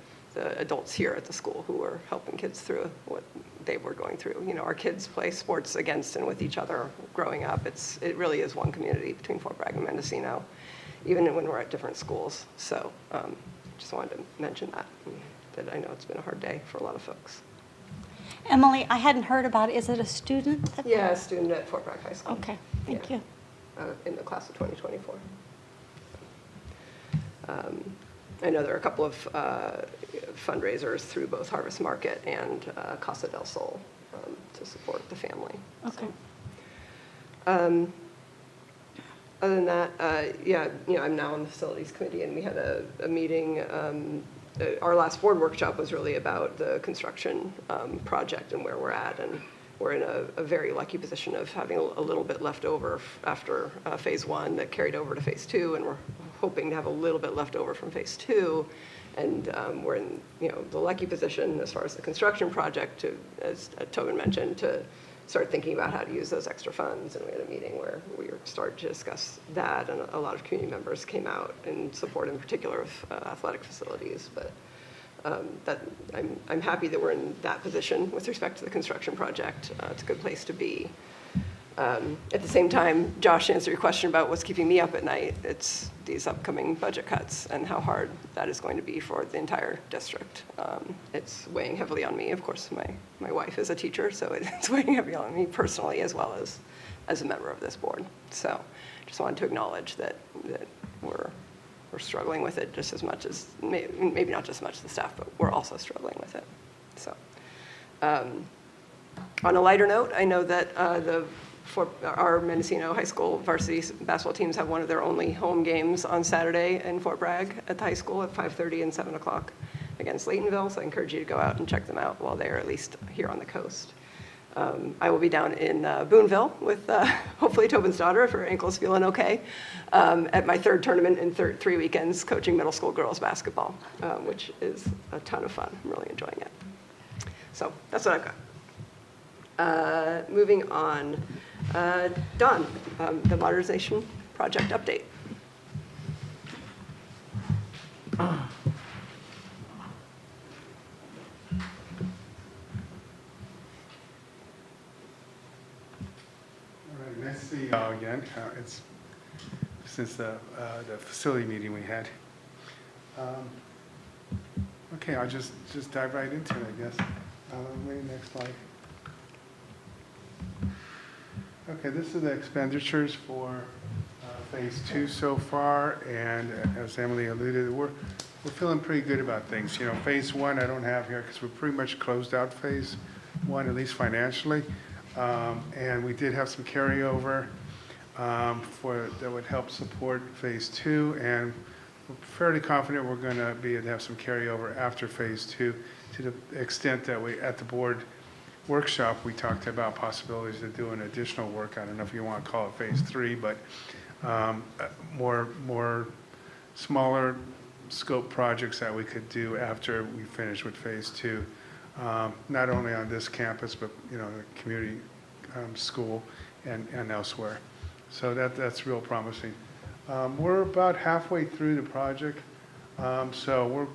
adults here at the school who were helping kids through what they were going through. You know, our kids play sports against and with each other growing up. It really is one community between Fort Bragg and Mendocino, even when we're at different schools. So just wanted to mention that I know it's been a hard day for a lot of folks. Emily, I hadn't heard about it. Is it a student? Yeah, a student at Fort Bragg High School. Okay, thank you. In the class of 2024. I know there are a couple of fundraisers through both Harvest Market and Casa del Sol to support the family. Okay. So, other than that, yeah, you know, I'm now on the facilities committee, and we had a meeting. Our last board workshop was really about the construction project and where we're at, and we're in a very lucky position of having a little bit left over after phase 1 that carried over to phase 2, and we're hoping to have a little bit left over from phase 2. And we're in, you know, the lucky position as far as the construction project to, as Tobin mentioned, to start thinking about how to use those extra funds. And we had a meeting where we started to discuss that, and a lot of community members came out in support, in particular, of athletic facilities. But that I'm happy that we're in that position with respect to the construction project. It's a good place to be. At the same time, Josh, to answer your question about what's keeping me up at night, it's these upcoming budget cuts and how hard that is going to be for the entire district. It's weighing heavily on me. Of course, my wife is a teacher, so it's weighing heavily on me personally as well as a member of this board. So just wanted to acknowledge that we're struggling with it just as much as, maybe not just as much as the staff, but we're also struggling with it. So on a lighter note, I know that our Mendocino High School varsity basketball teams have one of their only home games on Saturday in Fort Bragg at the high school at 5:30 and 7 o'clock against Laytonville. So I encourage you to go out and check them out while they're at least here on the coast. I will be down in Boonville with hopefully Tobin's daughter, if her ankle's feeling okay, at my third tournament in 3 weekends coaching middle school girls basketball, which is a ton of fun. I'm really enjoying it. So that's what I've got. Moving on, Don, the modernization project update. Nice to see you all again. It's since the facility meeting we had. Okay, I'll just dive right into it, I guess. Maybe next slide. Okay, this is the expenditures for phase 2 so far, and as Emily alluded, we're feeling pretty good about things. You know, phase 1 I don't have here because we're pretty much closed out phase 1, at least financially. And we did have some carryover that would help support phase 2, and we're fairly confident we're going to be able to have some carryover after phase 2, to the extent that we, at the board workshop, we talked about possibilities of doing additional work. I don't know if you want to call it phase 3, but more smaller scope projects that we could do after we finish with phase 2, not only on this campus, but you know, the community school and elsewhere. So that's real promising. We're about halfway through the project, so we're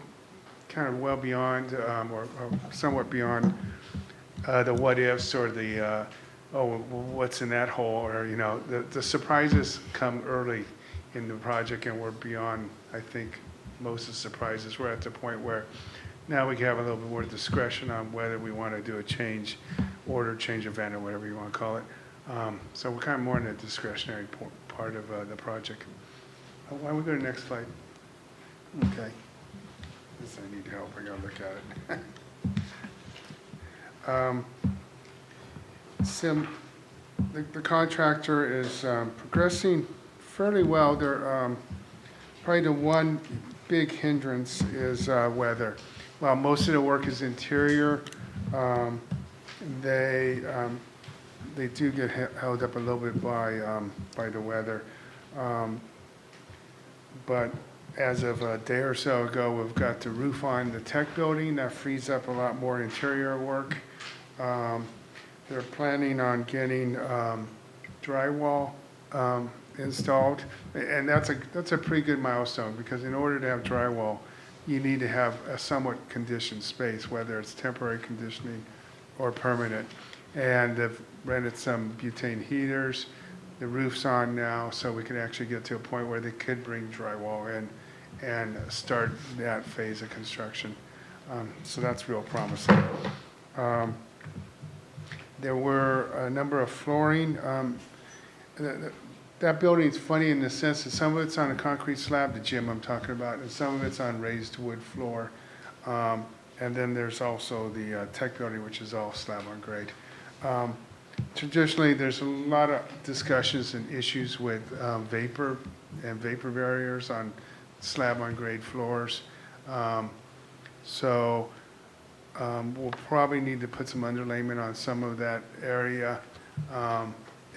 kind of well beyond, or somewhat beyond the what ifs, or the oh, what's in that hole, or you know, the surprises come early in the project, and we're beyond, I think, most of the surprises. We're at the point where now we can have a little bit more discretion on whether we want to do a change order, change event, or whatever you want to call it. So we're kind of more in the discretionary part of the project. Why don't we go to the next slide? Okay. This I need help. I gotta look at it. The contractor is progressing fairly well. They're probably the one big hindrance is weather. While most of the work is interior, they do get held up a little bit by the weather. But as of a day or so ago, we've got the roof on the tech building. That frees up a lot more interior work. They're planning on getting drywall installed, and that's a pretty good milestone, because in order to have drywall, you need to have a somewhat conditioned space, whether it's temporary conditioning or permanent. And they've rented some butane heaters. The roof's on now, so we can actually get to a point where they could bring drywall in and start that phase of construction. So that's real promising. There were a number of flooring. That building's funny in the sense that some of it's on a concrete slab, the gym I'm talking about, and some of it's on raised wood floor. And then there's also the tech building, which is all slab on grade. Traditionally, there's a lot of discussions and issues with vapor and vapor barriers on slab on grade floors. So we'll probably need to put some underlayment on some of that area.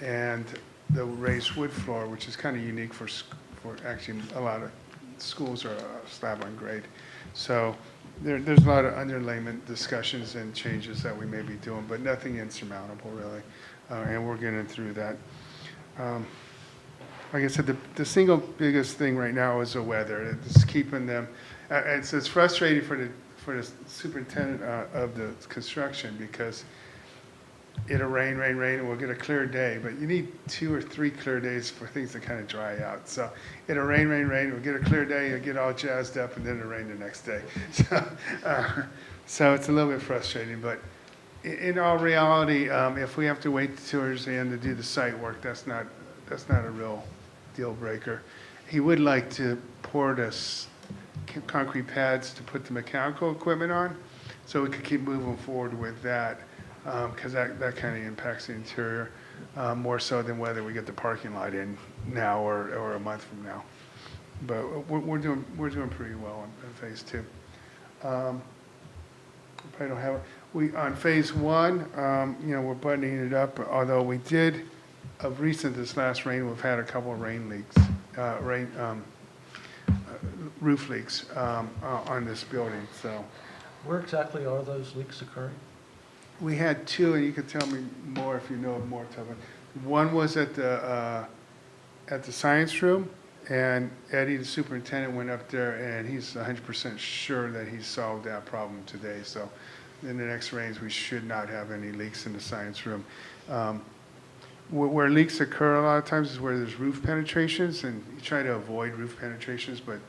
And the raised wood floor, which is kind of unique for actually a lot of schools are slab on grade. So there's a lot of underlayment discussions and changes that we may be doing, but nothing insurmountable really. And we're getting through that. Like I said, the single biggest thing right now is the weather. It's keeping them, it's frustrating for the superintendent of the construction, because it'll rain, and we'll get a clear day, but you need 2 or 3 clear days for things to kind of dry out. So it'll rain, we'll get a clear day, you'll get all jazzed up, and then it'll rain the next day. So it's a little bit frustrating, but in all reality, if we have to wait towards the end to do the site work, that's not a real deal breaker. He would like to pour us concrete pads to put the mechanical equipment on, so we could keep moving forward with that. Because that kind of impacts the interior more so than whether we get the parking lot in now or a month from now. But we're doing pretty well in phase 2. Probably don't have it. On phase 1, we're buttoning it up. Although we did, of recent this last rain, we've had a couple of rain leaks, roof leaks on this building. So where exactly are those leaks occurring? We had 2, and you can tell me more if you know more, Tubman. One was at the science room, and Eddie, the superintendent, went up there, and he's 100% sure that he solved that problem today. So in the next rains, we should not have any leaks in the science room. Where leaks occur a lot of times is where there's roof penetrations, and you try to avoid roof penetrations, but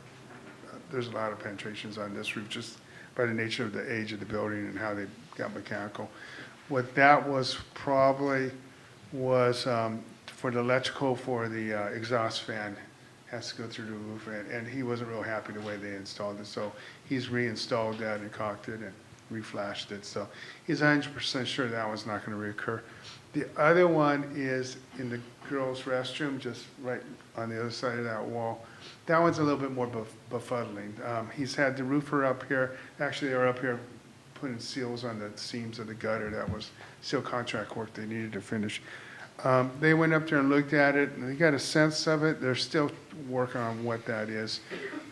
there's a lot of penetrations on this roof just by the nature of the age of the building and how they got mechanical. What that was probably was for the electrical for the exhaust fan has to go through the roof, and he wasn't real happy the way they installed it. So he's reinstalled that and caulked it and reflashed it. So he's 100% sure that one's not going to reoccur. The other one is in the girls' restroom, just right on the other side of that wall. That one's a little bit more befuddling. He's had the roofer up here, actually they were up here putting seals on the seams of the gutter. That was still contract work they needed to finish. They went up there and looked at it, and they got a sense of it. They're still working on what that is.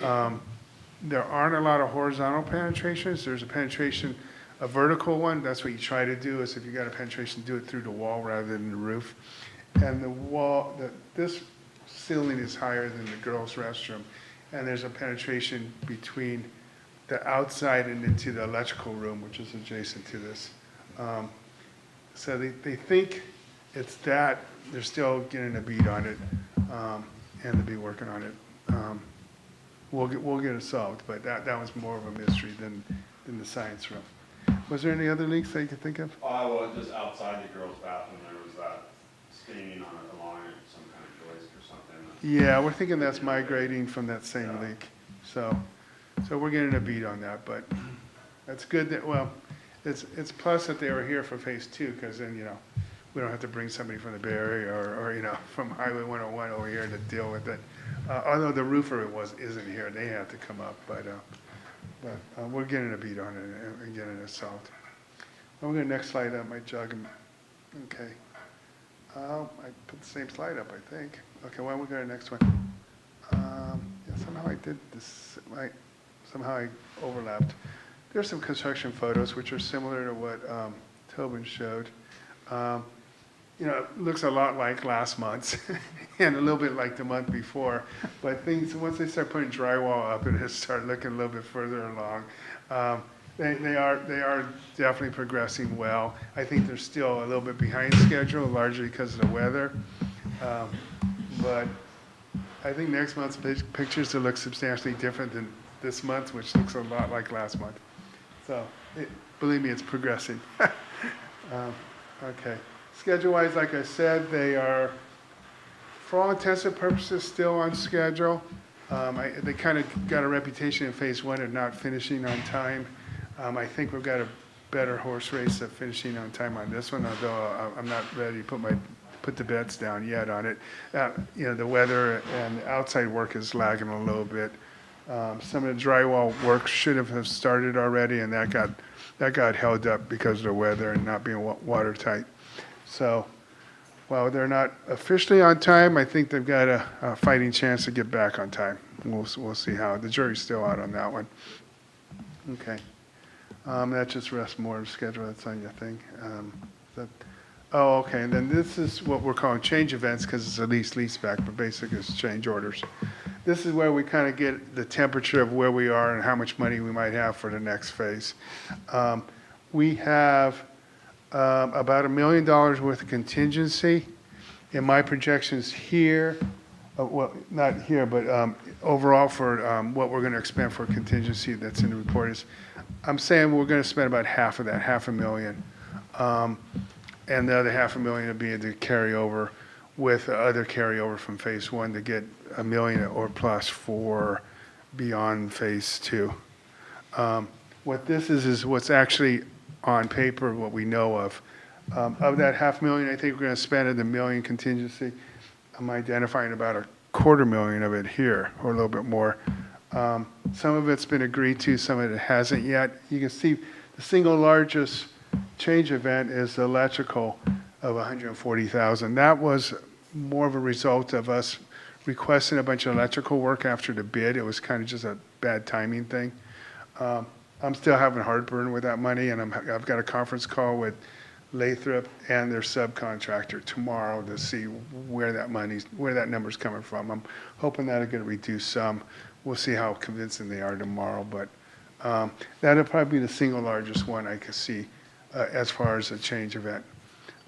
There aren't a lot of horizontal penetrations. There's a vertical one. That's what you try to do, is if you got a penetration, do it through the wall rather than the roof. And the wall, this ceiling is higher than the girls' restroom, and there's a penetration between the outside and into the electrical room, which is adjacent to this. So they think it's that. They're still getting a beat on it, and they'll be working on it. We'll get it solved, but that was more of a mystery than the science room. Was there any other leaks that you could think of? Well, just outside the girls' bathroom, there was that staining on it along it, some kind of joist or something. Yeah, we're thinking that's migrating from that same leak. So we're getting a beat on that, but that's good that, well, it's plus that they were here for phase 2, because then, we don't have to bring somebody from the Bay Area or from Highway 101 over here to deal with it. Although the roofer isn't here, they have to come up, but we're getting a beat on it and getting it solved. I'm going to next slide up, my jug. Okay. I put the same slide up, I think. Okay, why don't we go to the next one? Yeah, somehow I did this. Somehow I overlapped. There's some construction photos which are similar to what Tobin showed. It looks a lot like last month's and a little bit like the month before, but things, once they start putting drywall up, it just start looking a little bit further along. They are definitely progressing well. I think they're still a little bit behind schedule, largely because of the weather. But I think next month's pictures will look substantially different than this month, which looks a lot like last month. So believe me, it's progressing. Okay. Schedule-wise, like I said, they are, for all intents and purposes, still on schedule. They kind of got a reputation in phase 1 of not finishing on time. I think we've got a better horse race of finishing on time on this one, although I'm not ready to put the bets down yet on it. The weather and outside work is lagging a little bit. Some of the drywall work should have started already, and that got held up because of the weather and not being watertight. So while they're not officially on time, I think they've got a fighting chance to get back on time. We'll see how. The jury's still out on that one. Okay. That just rests more of schedule. That's on your thing. Okay. And then this is what we're calling change events, because it's a lease back, but basically it's change orders. This is where we kind of get the temperature of where we are and how much money we might have for the next phase. We have about $1 million worth of contingency. In my projections here, well, not here, but overall for what we're going to expend for contingency that's in the report is, I'm saying we're going to spend about half of that, $500,000. And the other $500,000 will be the carryover with other carryover from phase 1 to get $1 million or plus for beyond phase 2. What this is what's actually on paper, what we know of. Of that $500,000, I think we're going to spend $1 million contingency. I'm identifying about $250,000 of it here, or a little bit more. Some of it's been agreed to, some of it hasn't yet. You can see the single largest change event is the electrical of $140,000. That was more of a result of us requesting a bunch of electrical work after the bid. It was kind of just a bad timing thing. I'm still having heartburn with that money, and I've got a conference call with Lathrop and their subcontractor tomorrow to see where that number's coming from. I'm hoping that'll get reduced some. We'll see how convincing they are tomorrow, but that'll probably be the single largest one I could see as far as a change event.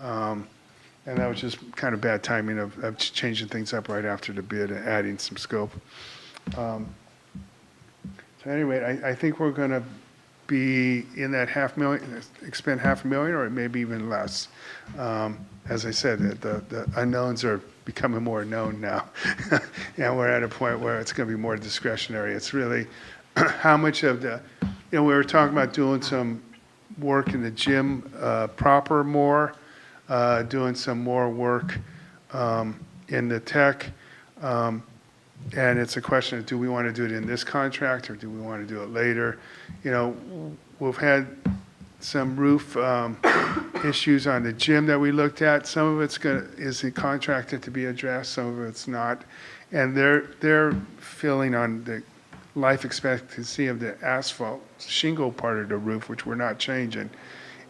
And that was just kind of bad timing of changing things up right after the bid and adding some scope. So anyway, I think we're going to be in that expend $500,000, or it may be even less. As I said, the unknowns are becoming more known now. And we're at a point where it's going to be more discretionary. It's really how much of the, we were talking about doing some work in the gym proper more, doing some more work in the tech. And it's a question of, do we want to do it in this contract or do we want to do it later? We've had some roof issues on the gym that we looked at. Some of it's is contracted to be addressed, some of it's not. And they're filling on the life expectancy of the asphalt shingle part of the roof, which we're not changing,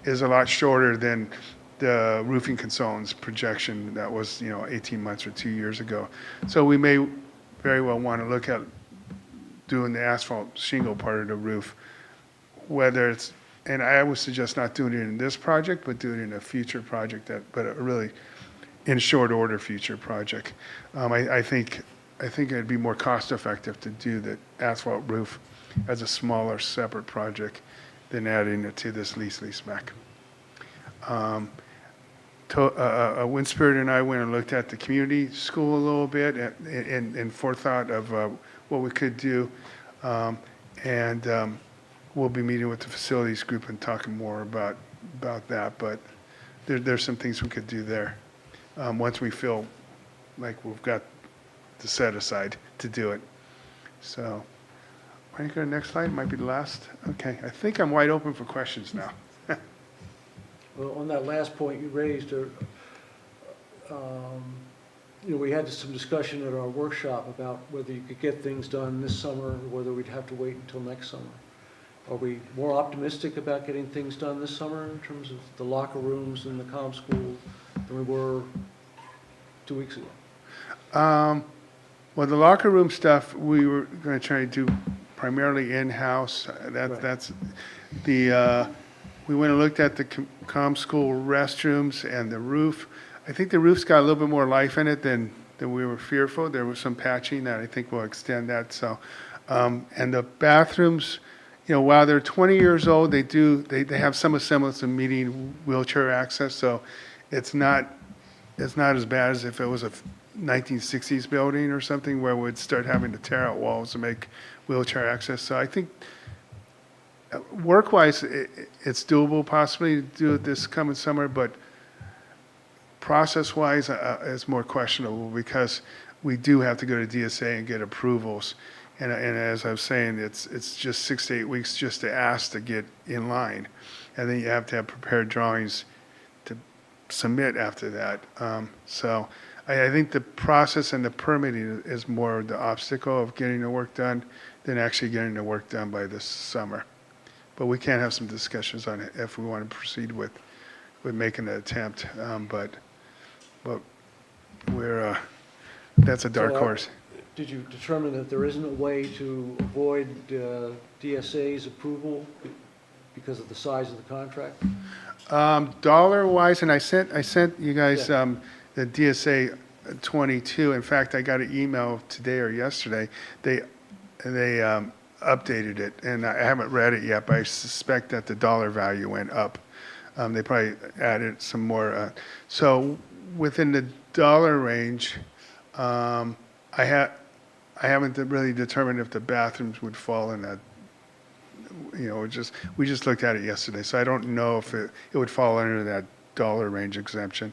is a lot shorter than the roofing consultant's projection that was 18 months or 2 years ago. So we may very well want to look at doing the asphalt shingle part of the roof, whether it's, and I would suggest not doing it in this project, but doing it in a future project, but a really in short order future project. I think it'd be more cost effective to do the asphalt roof as a smaller separate project than adding it to this lease back. Windspirit and I went and looked at the community school a little bit in forethought of what we could do. We'll be meeting with the facilities group and talking more about that, but there's some things we could do there once we feel like we've got the set aside to do it. So, why don't you go to the next slide? It might be the last. Okay, I think I'm wide open for questions now. Well, on that last point you raised, we had some discussion at our workshop about whether you could get things done this summer or whether we'd have to wait until next summer. Are we more optimistic about getting things done this summer in terms of the locker rooms and the comm school than we were 2 weeks ago? Well, the locker room stuff we were going to try to do primarily in-house. That's the. We went and looked at the comm school restrooms and the roof. I think the roof's got a little bit more life in it than we were fearful. There was some patching that I think will extend that. So, and the bathrooms, while they're 20 years old, they have some semblance of meeting wheelchair access. So, it's not as bad as if it was a 1960s building or something where we'd start having to tear out walls to make wheelchair access. So I think work-wise, it's doable possibly to do it this coming summer, but process-wise, it's more questionable because we do have to go to DSA and get approvals. And as I was saying, it's just 6 to 8 weeks just to ask to get in line. And then you have to have prepared drawings to submit after that. So I think the process and the permitting is more the obstacle of getting the work done than actually getting the work done by this summer. But we can have some discussions on it if we want to proceed with making an attempt. But we're that's a dark horse. Did you determine that there isn't a way to avoid DSA's approval because of the size of the contract? Dollar-wise, and I sent you guys the DSA 22. In fact, I got an email today or yesterday. They updated it, and I haven't read it yet, but I suspect that the dollar value went up. They probably added some more. So within the dollar range, I haven't really determined if the bathrooms would fall in that. We just looked at it yesterday, so I don't know if it would fall under that dollar range exemption.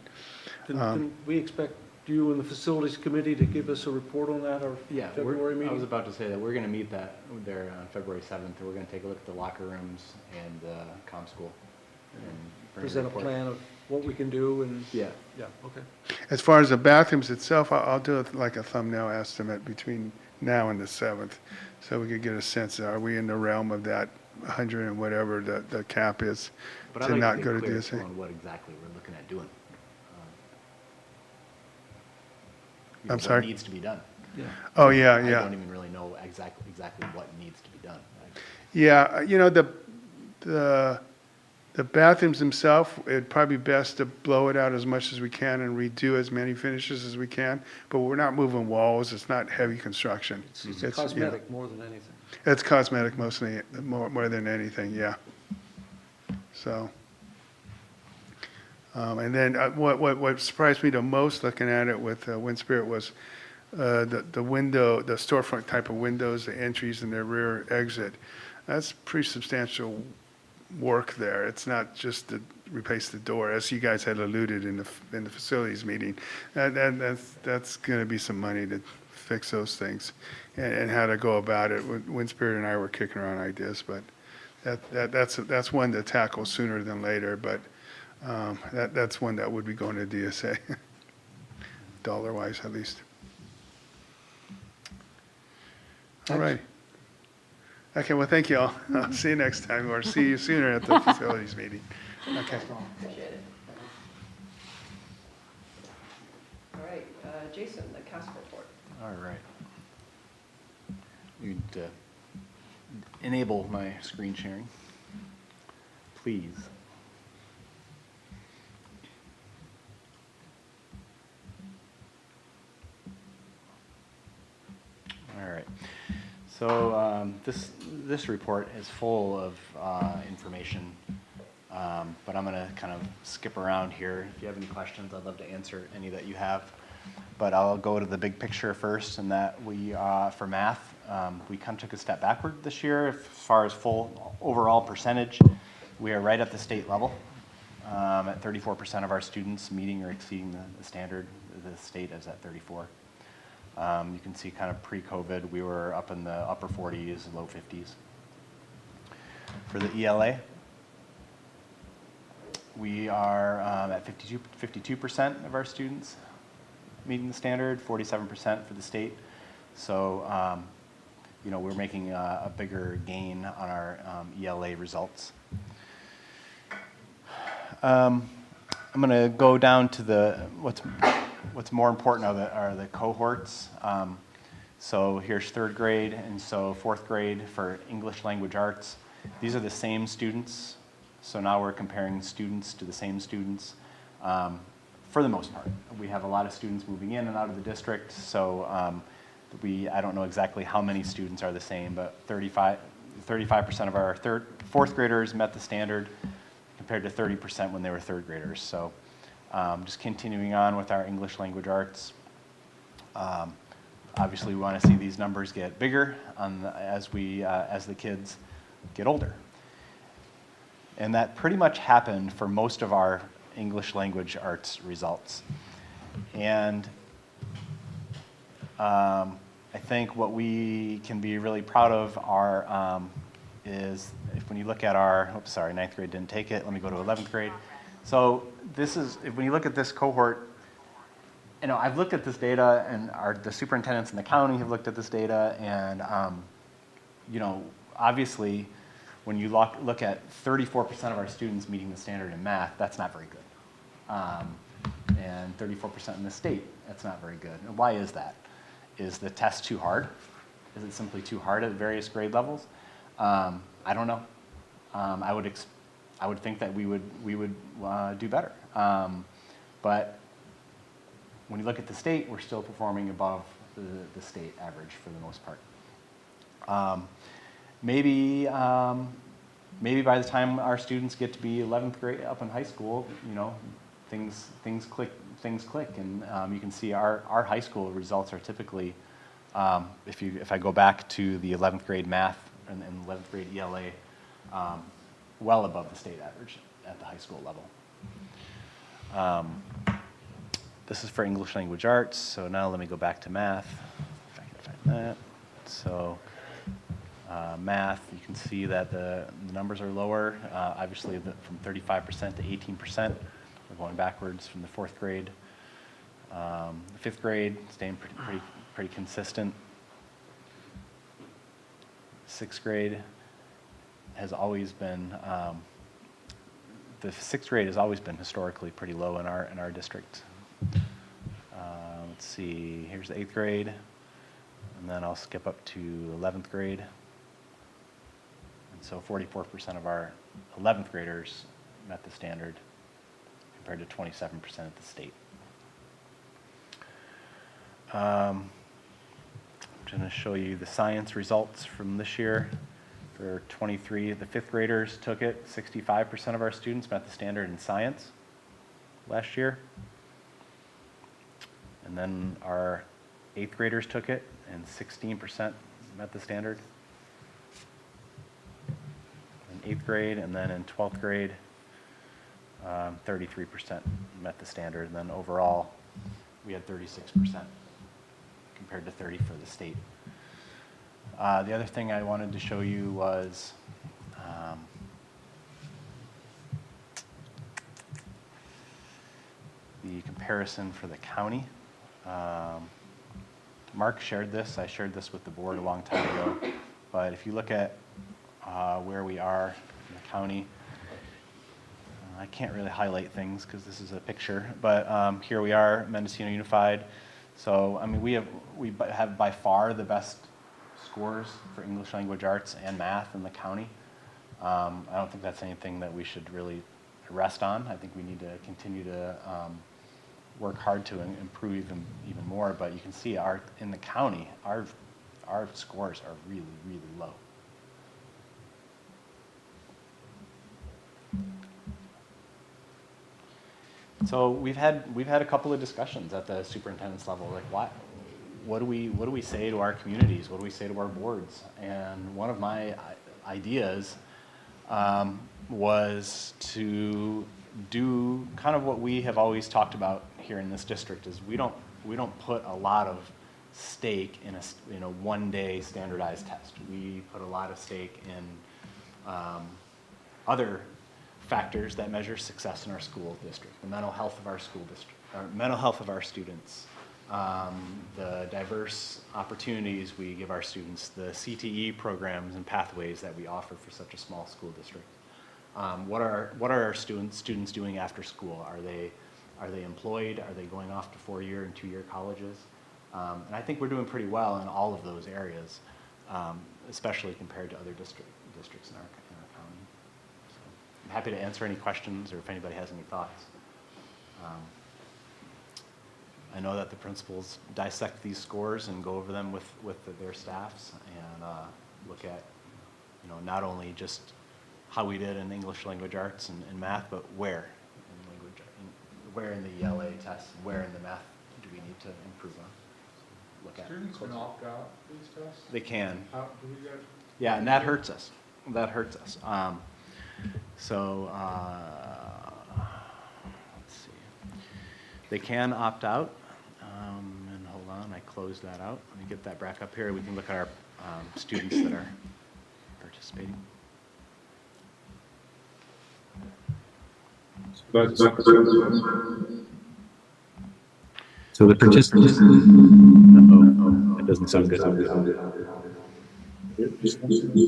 Can we expect you and the facilities committee to give us a report on that, or February meeting? I was about to say that we're going to meet there on February 7th. We're going to take a look at the locker rooms and the comm school. And present a plan of what we can do and... Yeah. Okay. As far as the bathrooms itself, I'll do it like a thumbnail estimate between now and the 7th, so we could get a sense, are we in the realm of that 100 and whatever the cap is to not go to DSA? On what exactly we're looking at doing. I'm sorry? What needs to be done. Yeah. Oh, yeah. I don't even really know exactly what needs to be done. Yeah, the bathrooms themselves, it'd probably be best to blow it out as much as we can and redo as many finishes as we can, but we're not moving walls. It's not heavy construction. It's cosmetic more than anything. It's cosmetic mostly, more than anything, yeah. So, and then what surprised me the most looking at it with Wind Spirit was the window, the storefront type of windows, the entries and their rear exit. That's pretty substantial work there. It's not just to replace the door, as you guys had alluded in the facilities meeting. That's going to be some money to fix those things, and how to go about it. Wind Spirit and I were kicking around ideas, but that's one to tackle sooner than later. But that's one that would be going to DSA, dollar-wise at least. All right. Okay, well, thank you all. I'll see you next time, or see you sooner at the facilities meeting. Okay. Appreciate it. All right, Jason, the CASP report. All right. You'd enable my screen sharing, please. All right. So this report is full of information, but I'm going to kind of skip around here. If you have any questions, I'd love to answer any that you have. But I'll go to the big picture first, and that we, for math, we kind of took a step backward this year as far as full overall percentage. We are right at the state level, at 34% of our students meeting or exceeding the standard. The state is at 34. You can see kind of pre-COVID, we were up in the upper 40s, low 50s. For the ELA, we are at 52% of our students meeting the standard, 47% for the state. So, you know, we're making a bigger gain on our ELA results. I'm going to go down to what's more important are the cohorts. So here's third grade, and so fourth grade for English language arts. These are the same students. So now we're comparing students to the same students. For the most part, we have a lot of students moving in and out of the district. So I don't know exactly how many students are the same, but 35% of our fourth graders met the standard, compared to 30% when they were third graders. So just continuing on with our English language arts. Obviously, we want to see these numbers get bigger as the kids get older. And that pretty much happened for most of our English language arts results. And I think what we can be really proud of is when you look at our, oops, sorry, 9th grade didn't take it. Let me go to 11th grade. So when you look at this cohort, you know, I've looked at this data, and the superintendents in the county have looked at this data, and you know, obviously, when you look at 34% of our students meeting the standard in math, that's not very good. And 34% in the state, that's not very good. And why is that? Is the test too hard? Is it simply too hard at various grade levels? I don't know. I would think that we would do better. But when you look at the state, we're still performing above the state average for the most part. Maybe by the time our students get to be 11th grade up in high school, you know, things click, and you can see our high school results are typically, if I go back to the 11th grade math and 11th grade ELA, well above the state average at the high school level. This is for English language arts. So now let me go back to math, if I can find that. So math, you can see that the numbers are lower, obviously from 35% to 18%. We're going backwards from the fourth grade. The fifth grade, staying pretty consistent. Sixth grade has always been, the sixth grade has always been historically pretty low in our district. Let's see, here's the 8th grade, and then I'll skip up to 11th grade. And so 44% of our 11th graders met the standard, compared to 27% at the state. I'm going to show you the science results from this year. For 23, the fifth graders took it. 65% of our students met the standard in science last year. And then our eighth graders took it, and 16% met the standard in eighth grade. And then in 12th grade, 33% met the standard. And then overall, we had 36% compared to 30 for the state. The other thing I wanted to show you was the comparison for the county. Mark shared this. I shared this with the board a long time ago. But if you look at where we are in the county, I can't really highlight things because this is a picture. But here we are, Mendocino Unified. So I mean, we have by far the best scores for English language arts and math in the county. I don't think that's anything that we should really rest on. I think we need to continue to work hard to improve even more. But you can see in the county, our scores are really, really low. So we've had a couple of discussions at the superintendent's level, like what do we say to our communities? What do we say to our boards? And one of my ideas was to do kind of what we have always talked about here in this district. Is we don't put a lot of stake in a one-day standardized test. We put a lot of stake in other factors that measure success in our school district: the mental health of our school district, mental health of our students, the diverse opportunities we give our students, the CTE programs and pathways that we offer for such a small school district. What are our students doing after school? Are they employed? Are they going off to 4-year and 2-year colleges? And I think we're doing pretty well in all of those areas, especially compared to other districts in our county. So I'm happy to answer any questions or if anybody has any thoughts. I know that the principals dissect these scores and go over them with their staffs and look at, not only just how we did in English language arts and math, but where in the ELA tests, where in the math do we need to improve on? Look at Students can opt out these tests? They can. How do we get? Yeah, and that hurts us. That hurts us. Let's see. They can opt out. And hold on, I closed that out. Let me get that back up here. We can look at our students that are participating. So the participants. Oh, it doesn't sound good. Is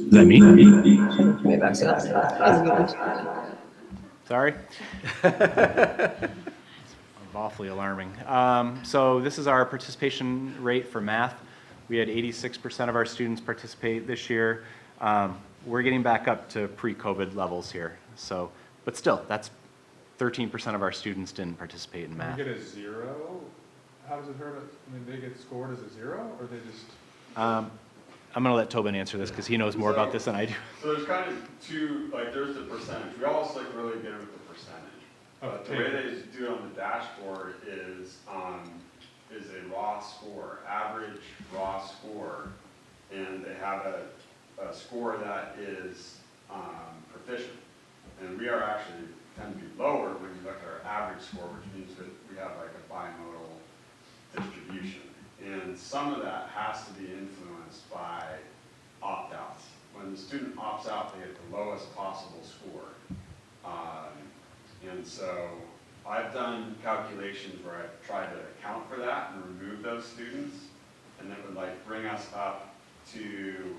that me? Sorry. Awfully alarming. So this is our participation rate for math. We had 86% of our students participate this year. We're getting back up to pre-COVID levels here. So, but still, that's 13% of our students didn't participate in math. They get a 0? How does it hurt? I mean, they get scored as a 0, or they just? I'm going to let Tobin answer this because he knows more about this than I do. So there's kind of two, there's the percentage. We always really good with the percentage. But the way they do it on the dashboard is a raw score, average raw score, and they have a score that is proficient. And we are actually tend to be lower when you look at our average score, which means that we have like a bimodal distribution. And some of that has to be influenced by opt-outs. When the student opts out, they get the lowest possible score. And so I've done calculations where I've tried to account for that and remove those students, and that would bring us up to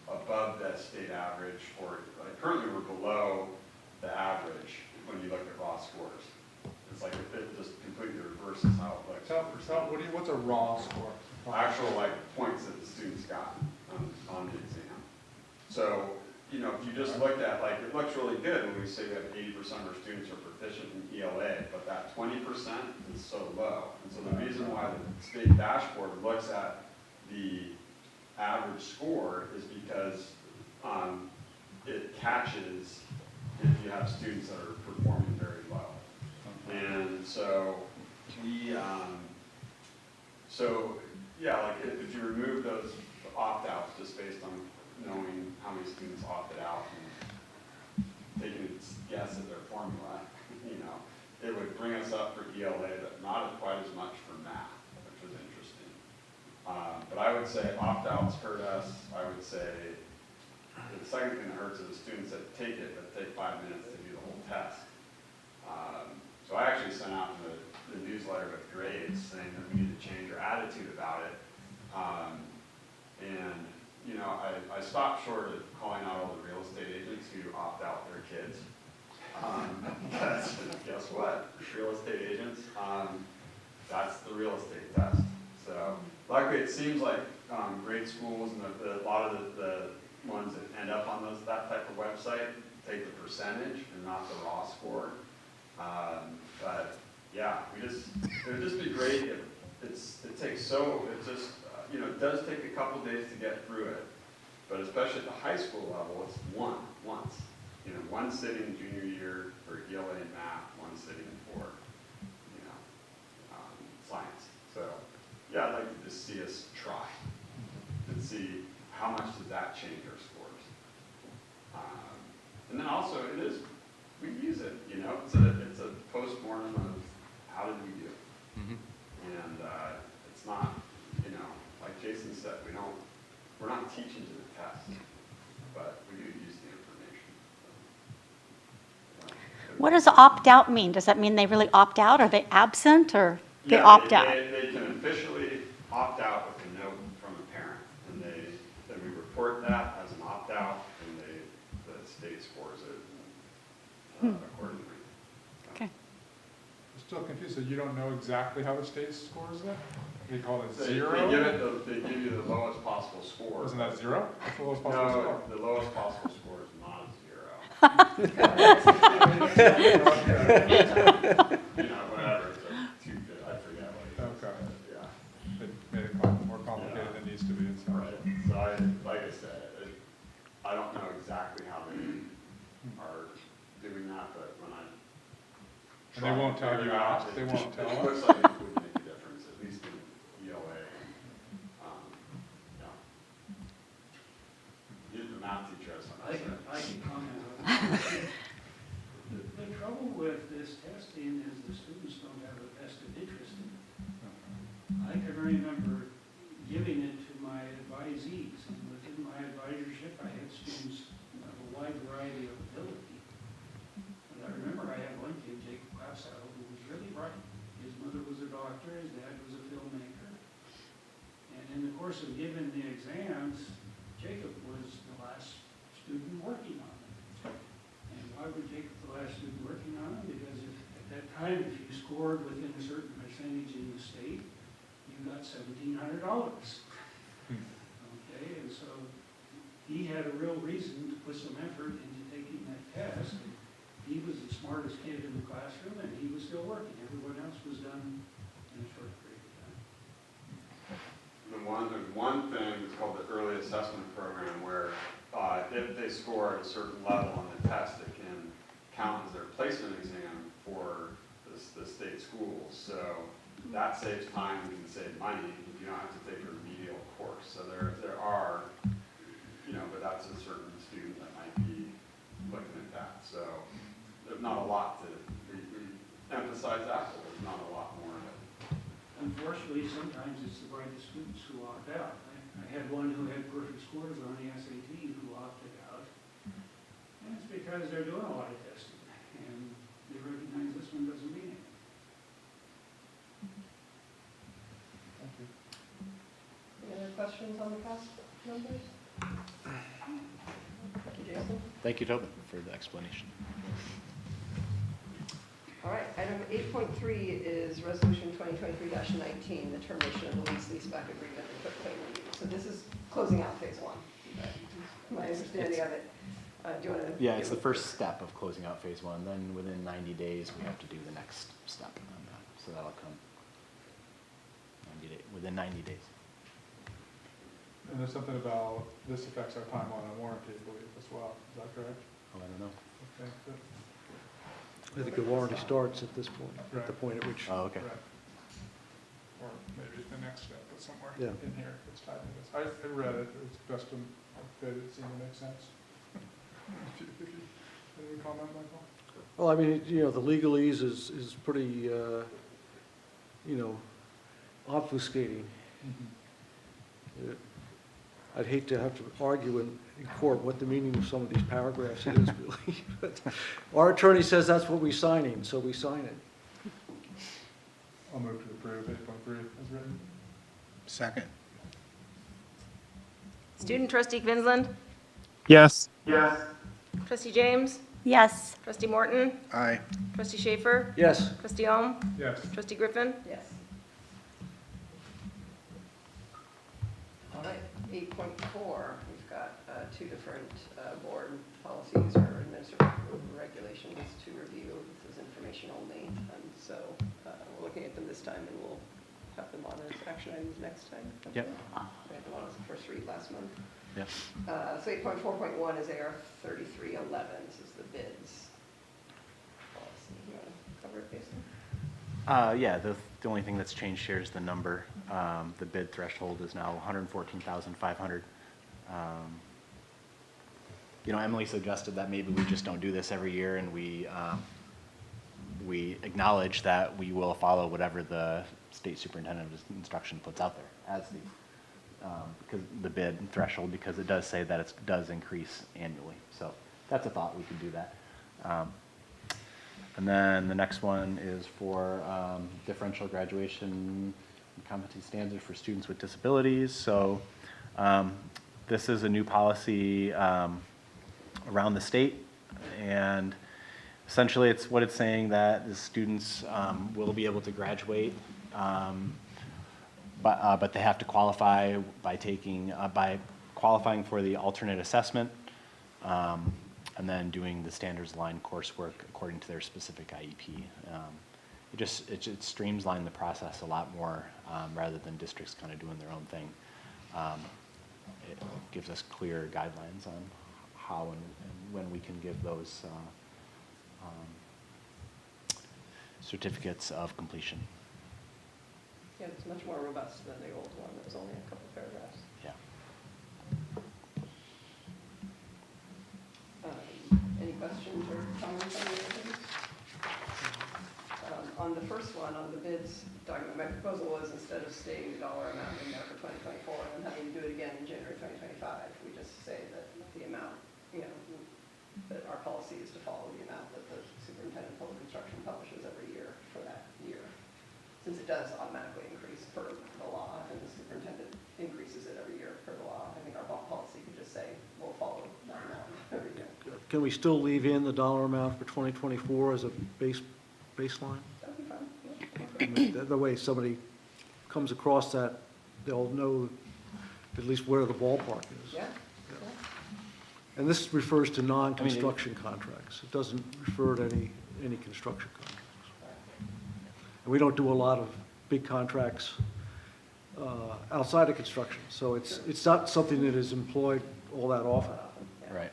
above that state average, or currently we're below the average when you look at raw scores. It's like it just completely reverses how it looks. What's a raw score? Actual points that the students got on the exam. So, if you just looked at it looks really good when we say we have 80% of our students are proficient in ELA, but that 20% is so low. And so the reason why the state dashboard looks at the average score is because it catches if you have students that are performing very well. And so yeah, like if you remove those opt-outs just based on knowing how many students opted out and taking a guess at their formula, it would bring us up for ELA, but not quite as much for math, which was interesting. But I would say opt-outs hurt us. I would say the second thing that hurts are the students that take it, but take 5 minutes to do the whole test. So I actually sent out the newsletter with grades saying that we need to change our attitude about it. And I stopped short of calling out all the real estate agents who opt out their kids. Because guess what? Real estate agents, that's the real estate test. So luckily it seems like grade schools and a lot of the ones that end up on that type of website take the percentage and not the raw score. But yeah, it would just be great if it does take a couple days to get through it, but especially at the high school level, it's once. One sitting junior year for ELA and math, one sitting for, science. So yeah, I'd like to just see us try and see how much does that change our scores. And then also we use it, it's a post-mortem of how did we do. And it's not, like Jason said, we're not teaching to the test, but we do use the information. What does opt-out mean? Does that mean they really opt out? Are they absent or they opt out? They can officially opt out with a note from a parent, and then we report that as an opt-out, and the state scores it accordingly. Okay. I'm still confused, so you don't know exactly how the state scores it? They call it They zero? they give you the lowest possible score. Isn't that zero? What's the lowest possible No, score? the lowest possible score is not a zero. Whatever, it's too good, I forget what it is. Okay. Yeah. It made it more complicated than it needs to be, it sounds Right, like. so like I said, I don't know exactly how they are doing that, but when I And they won't tell you out? They won't tell It looks us? like it would make a difference, at least in ELA. Yeah. You're the math teacher, as I said. I can comment on that. The trouble with this testing is the students don't have a vested interest in it. I can remember giving it to my advisees, and within my advisorship, I had students of a wide variety of ability. And I remember I had one kid, Jacob Clapsaddle, who was really bright. His mother was a doctor, his dad was a filmmaker. And in the course of giving the exams, Jacob was the last student working on it. And why would Jacob the last student working on it? Because at that time, if you scored within a certain percentage in the state, you got $1,700. Okay, and so he had a real reason to put some effort into taking that test. He was the smartest kid in the classroom, and he was still working. Everyone else was done in a short period of time. There's one thing that's called the early assessment program where if they score at a certain level on the test, it can count as their placement exam for the state schools. So that saves time, you can save money, you don't have to take a remedial course. So there are, but that's a certain student that might be looking at that. So there's not a lot to, we emphasize that, but there's not a lot more of it. Unfortunately, sometimes it's the brightest students who opt out. I had one who had perfect scores on the SAT who opted out. And it's because they're doing a lot of testing, and they recognize this one doesn't mean anything. Thank you. Any other questions on the cost numbers? Thank you, Jason. Thank you, Tobin, for the explanation. All right, item 8.3 is resolution 2023-19, the termination of the lease-back agreement and quick claim review. So this is closing out phase one. My understanding of it. Do you want to? Yeah, it's the first step of closing out phase one. Then within 90 days, we have to do the next step on that. So that'll come within 90 days. And there's something about, this affects our timeline on warranty, I believe, as well. Is that correct? Oh, I don't know. Okay, good. I think the warranty starts at this point, at the point at which. Oh, okay. Right. Or maybe the next step, but somewhere Yeah. in here, it's tied to this. I read it, it's best to fit, it seemed to make sense. Any comment, Michael? Well, I mean, you know, the legalese is pretty, you know, obfuscating. I'd hate to have to argue in court what the meaning of some of these paragraphs is, really. But our attorney says that's what we're signing, so we sign it. I'll move to approve 8.3 as written. Second. Student trustee Quinlan, Yes. trustee James, Yes. trustee Morton, Aye. trustee Schaefer, Yes. trustee Alm, Yes. trustee Griffin. Yes. All right, 8.4, we've got two different board policies or administrative regulations to review. This is information only, and so we're looking at them this time, and we'll have them on as action items next time. Yep. We had them on as a first read last month. Yep. So 8.4.1 is AR 3311, this is the bids policy. You want to cover it, Jason? Yeah, the only thing that's changed here is the number. The bid threshold is now 114,500. You know, Emily suggested that maybe we just don't do this every year, and we acknowledge that we will follow whatever the state superintendent of instruction puts out there as because the bid threshold, because it does say that it does increase annually. So that's a thought, we could do that. And then the next one is for differential graduation competency standards for students with disabilities. So this is a new policy around the state, and essentially what it's saying that the students will be able to graduate, but they have to qualify by qualifying for the alternate assessment, and then doing the standards line coursework according to their specific IEP. It streamlines the process a lot more rather than districts kind of doing their own thing. It gives us clear guidelines on how and when we can give those certificates of completion. Yeah, it's much more robust than the old one. It was only a couple paragraphs. Yeah. Any questions or comments on the other things? On the first one, on the bids document, my proposal was instead of stating the dollar amount in there for 2024 and then having to do it again in January 2025, we just say that the amount, you know, that our policy is to follow the amount that the superintendent of public instruction publishes every year for that year. Since it does automatically increase per the law, and the superintendent increases it every year per the law, I think our policy could just say, we'll follow that amount every year. Can we still leave in the dollar amount for 2024 as a baseline? That'd be fine. I mean, the way somebody comes across that, they'll know at least where the ballpark is. Yeah. And this refers to non-construction contracts. It doesn't refer to any construction contracts. And we don't do a lot of big contracts outside of construction, so it's not something that is employed all that often. Right.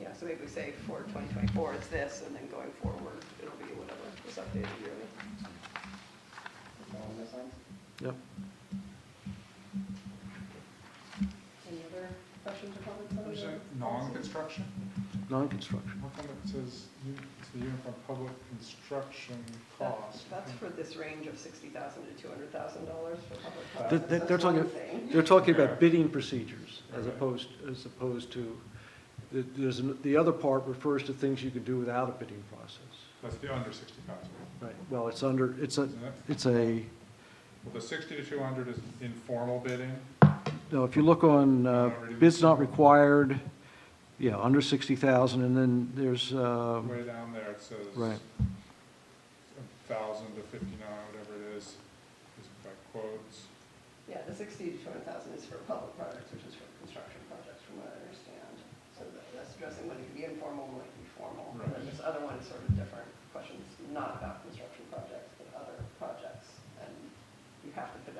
Yeah, so maybe we say for 2024 it's this, and then going forward, it'll be whatever is updated yearly. Along those lines? Yep. Any other questions or comments on There's the a non-construction? Non-construction. How come it says it's the uniform public construction cost? That's for this range of $60,000 to $200,000 for public They're costs. they're That's one talking, thing. they're talking about bidding procedures as opposed to, the other part refers to things you can do without a bidding process. That's the under 60,000. Right, well, it's under, it's a, Well, the 60 to 200 is informal bidding. no, if you look on bids not required, yeah, under 60,000, and then there's, Way down there, it says. right. 1,000 to 59, whatever it is by quotes. Yeah, the 60 to 200,000 is for public projects, which is for construction projects, from what I understand. So that's addressing when it can be informal and when it can be formal. And then this other one is sort of different questions, not about construction projects, but other projects. And you have to put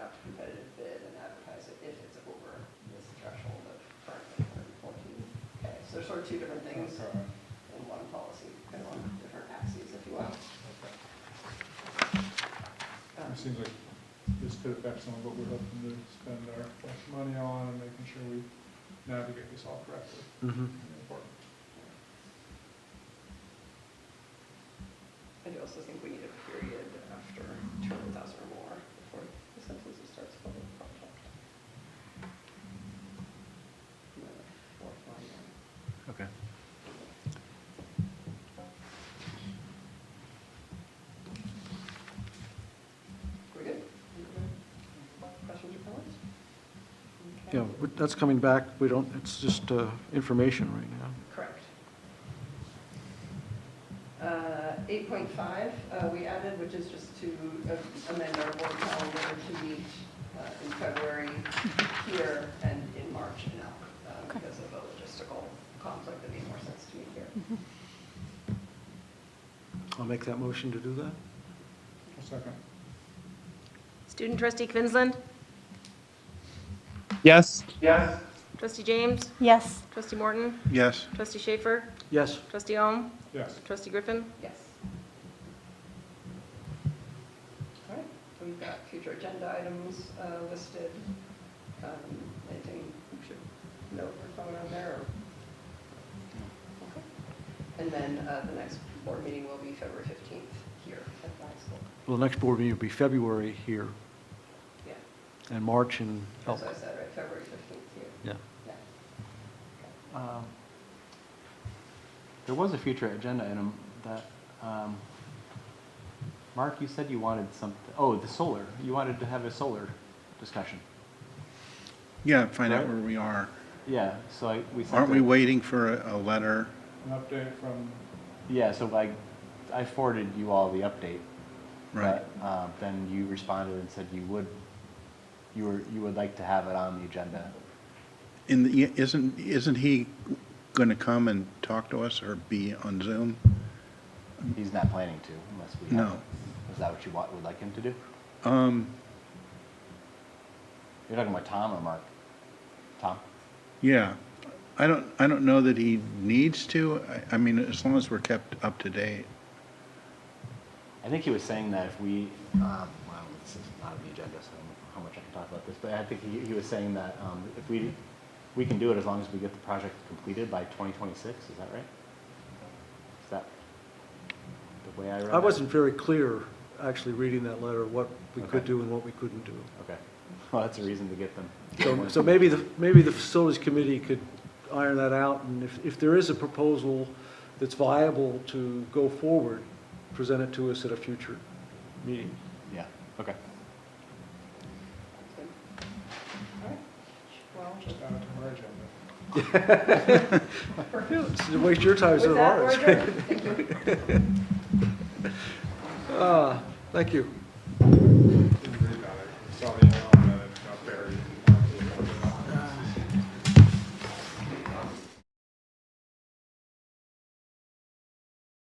sort of two different things in one policy, kind of on different axes, if you will. It seems like this could affect some of what we're hoping to spend our money on and making sure we navigate this all correctly. Important. I do also think we need a period after 200,000 or more before the census starts public project. And then a fourth line there. Okay. We good? Questions or comments? Yeah, that's coming back. We don't, it's just information right now. Correct. 8.5, we added, which is just to amend our board calendar to meet in February here and in March in Elk, because of a logistical conflict that made more sense to meet here. I'll make that motion to do that. A second. Student trustee Quinlan, Yes. trustee James, Yes. trustee Morton, Yes. trustee Schaefer, Yes. trustee Ohm, Yes. trustee Griffin. Yes. All right, so we've got future agenda items listed. Anything you should note or comment on there? Okay. And then the next board meeting will be February 15th here at the high school. Well, the next board meeting will be February here Yeah, and March in Elk. that's what I said, right, February 15th here. Yeah. Yeah. There was a future agenda item that, Mark, you said you wanted something, oh, the solar. You wanted to have a solar discussion. Yeah, find out Right. where we are. Yeah, so we sent Aren't we a- waiting for a letter? An update from, Yeah, so I forwarded you all the update. Right. But, then you responded and said you would like to have it on the agenda. Isn't he going to come and talk to us or be on Zoom? He's not planning to unless we have. No. Is that what you would like him to do? You're talking about Tom or Mark? Tom? Yeah. I don't know that he needs to. I mean, as long as we're kept up to date. I think he was saying that if we, well, this is not on the agenda, so I don't know how much I can talk about this, but I think he was saying that if we can do it as long as we get the project completed by 2026, is that right? Is that the way I read it? I wasn't very clear, actually, reading that letter, what we could do and what we couldn't do. Okay. Well, that's a reason to get them. So maybe the facilities committee could iron that out, and if there is a proposal that's viable to go forward, present it to us at a future meeting. Yeah, okay. All right. Well, just add it to our agenda. It's to waste your time instead of with that, ours. we're adjourned. Thank you. Thank you.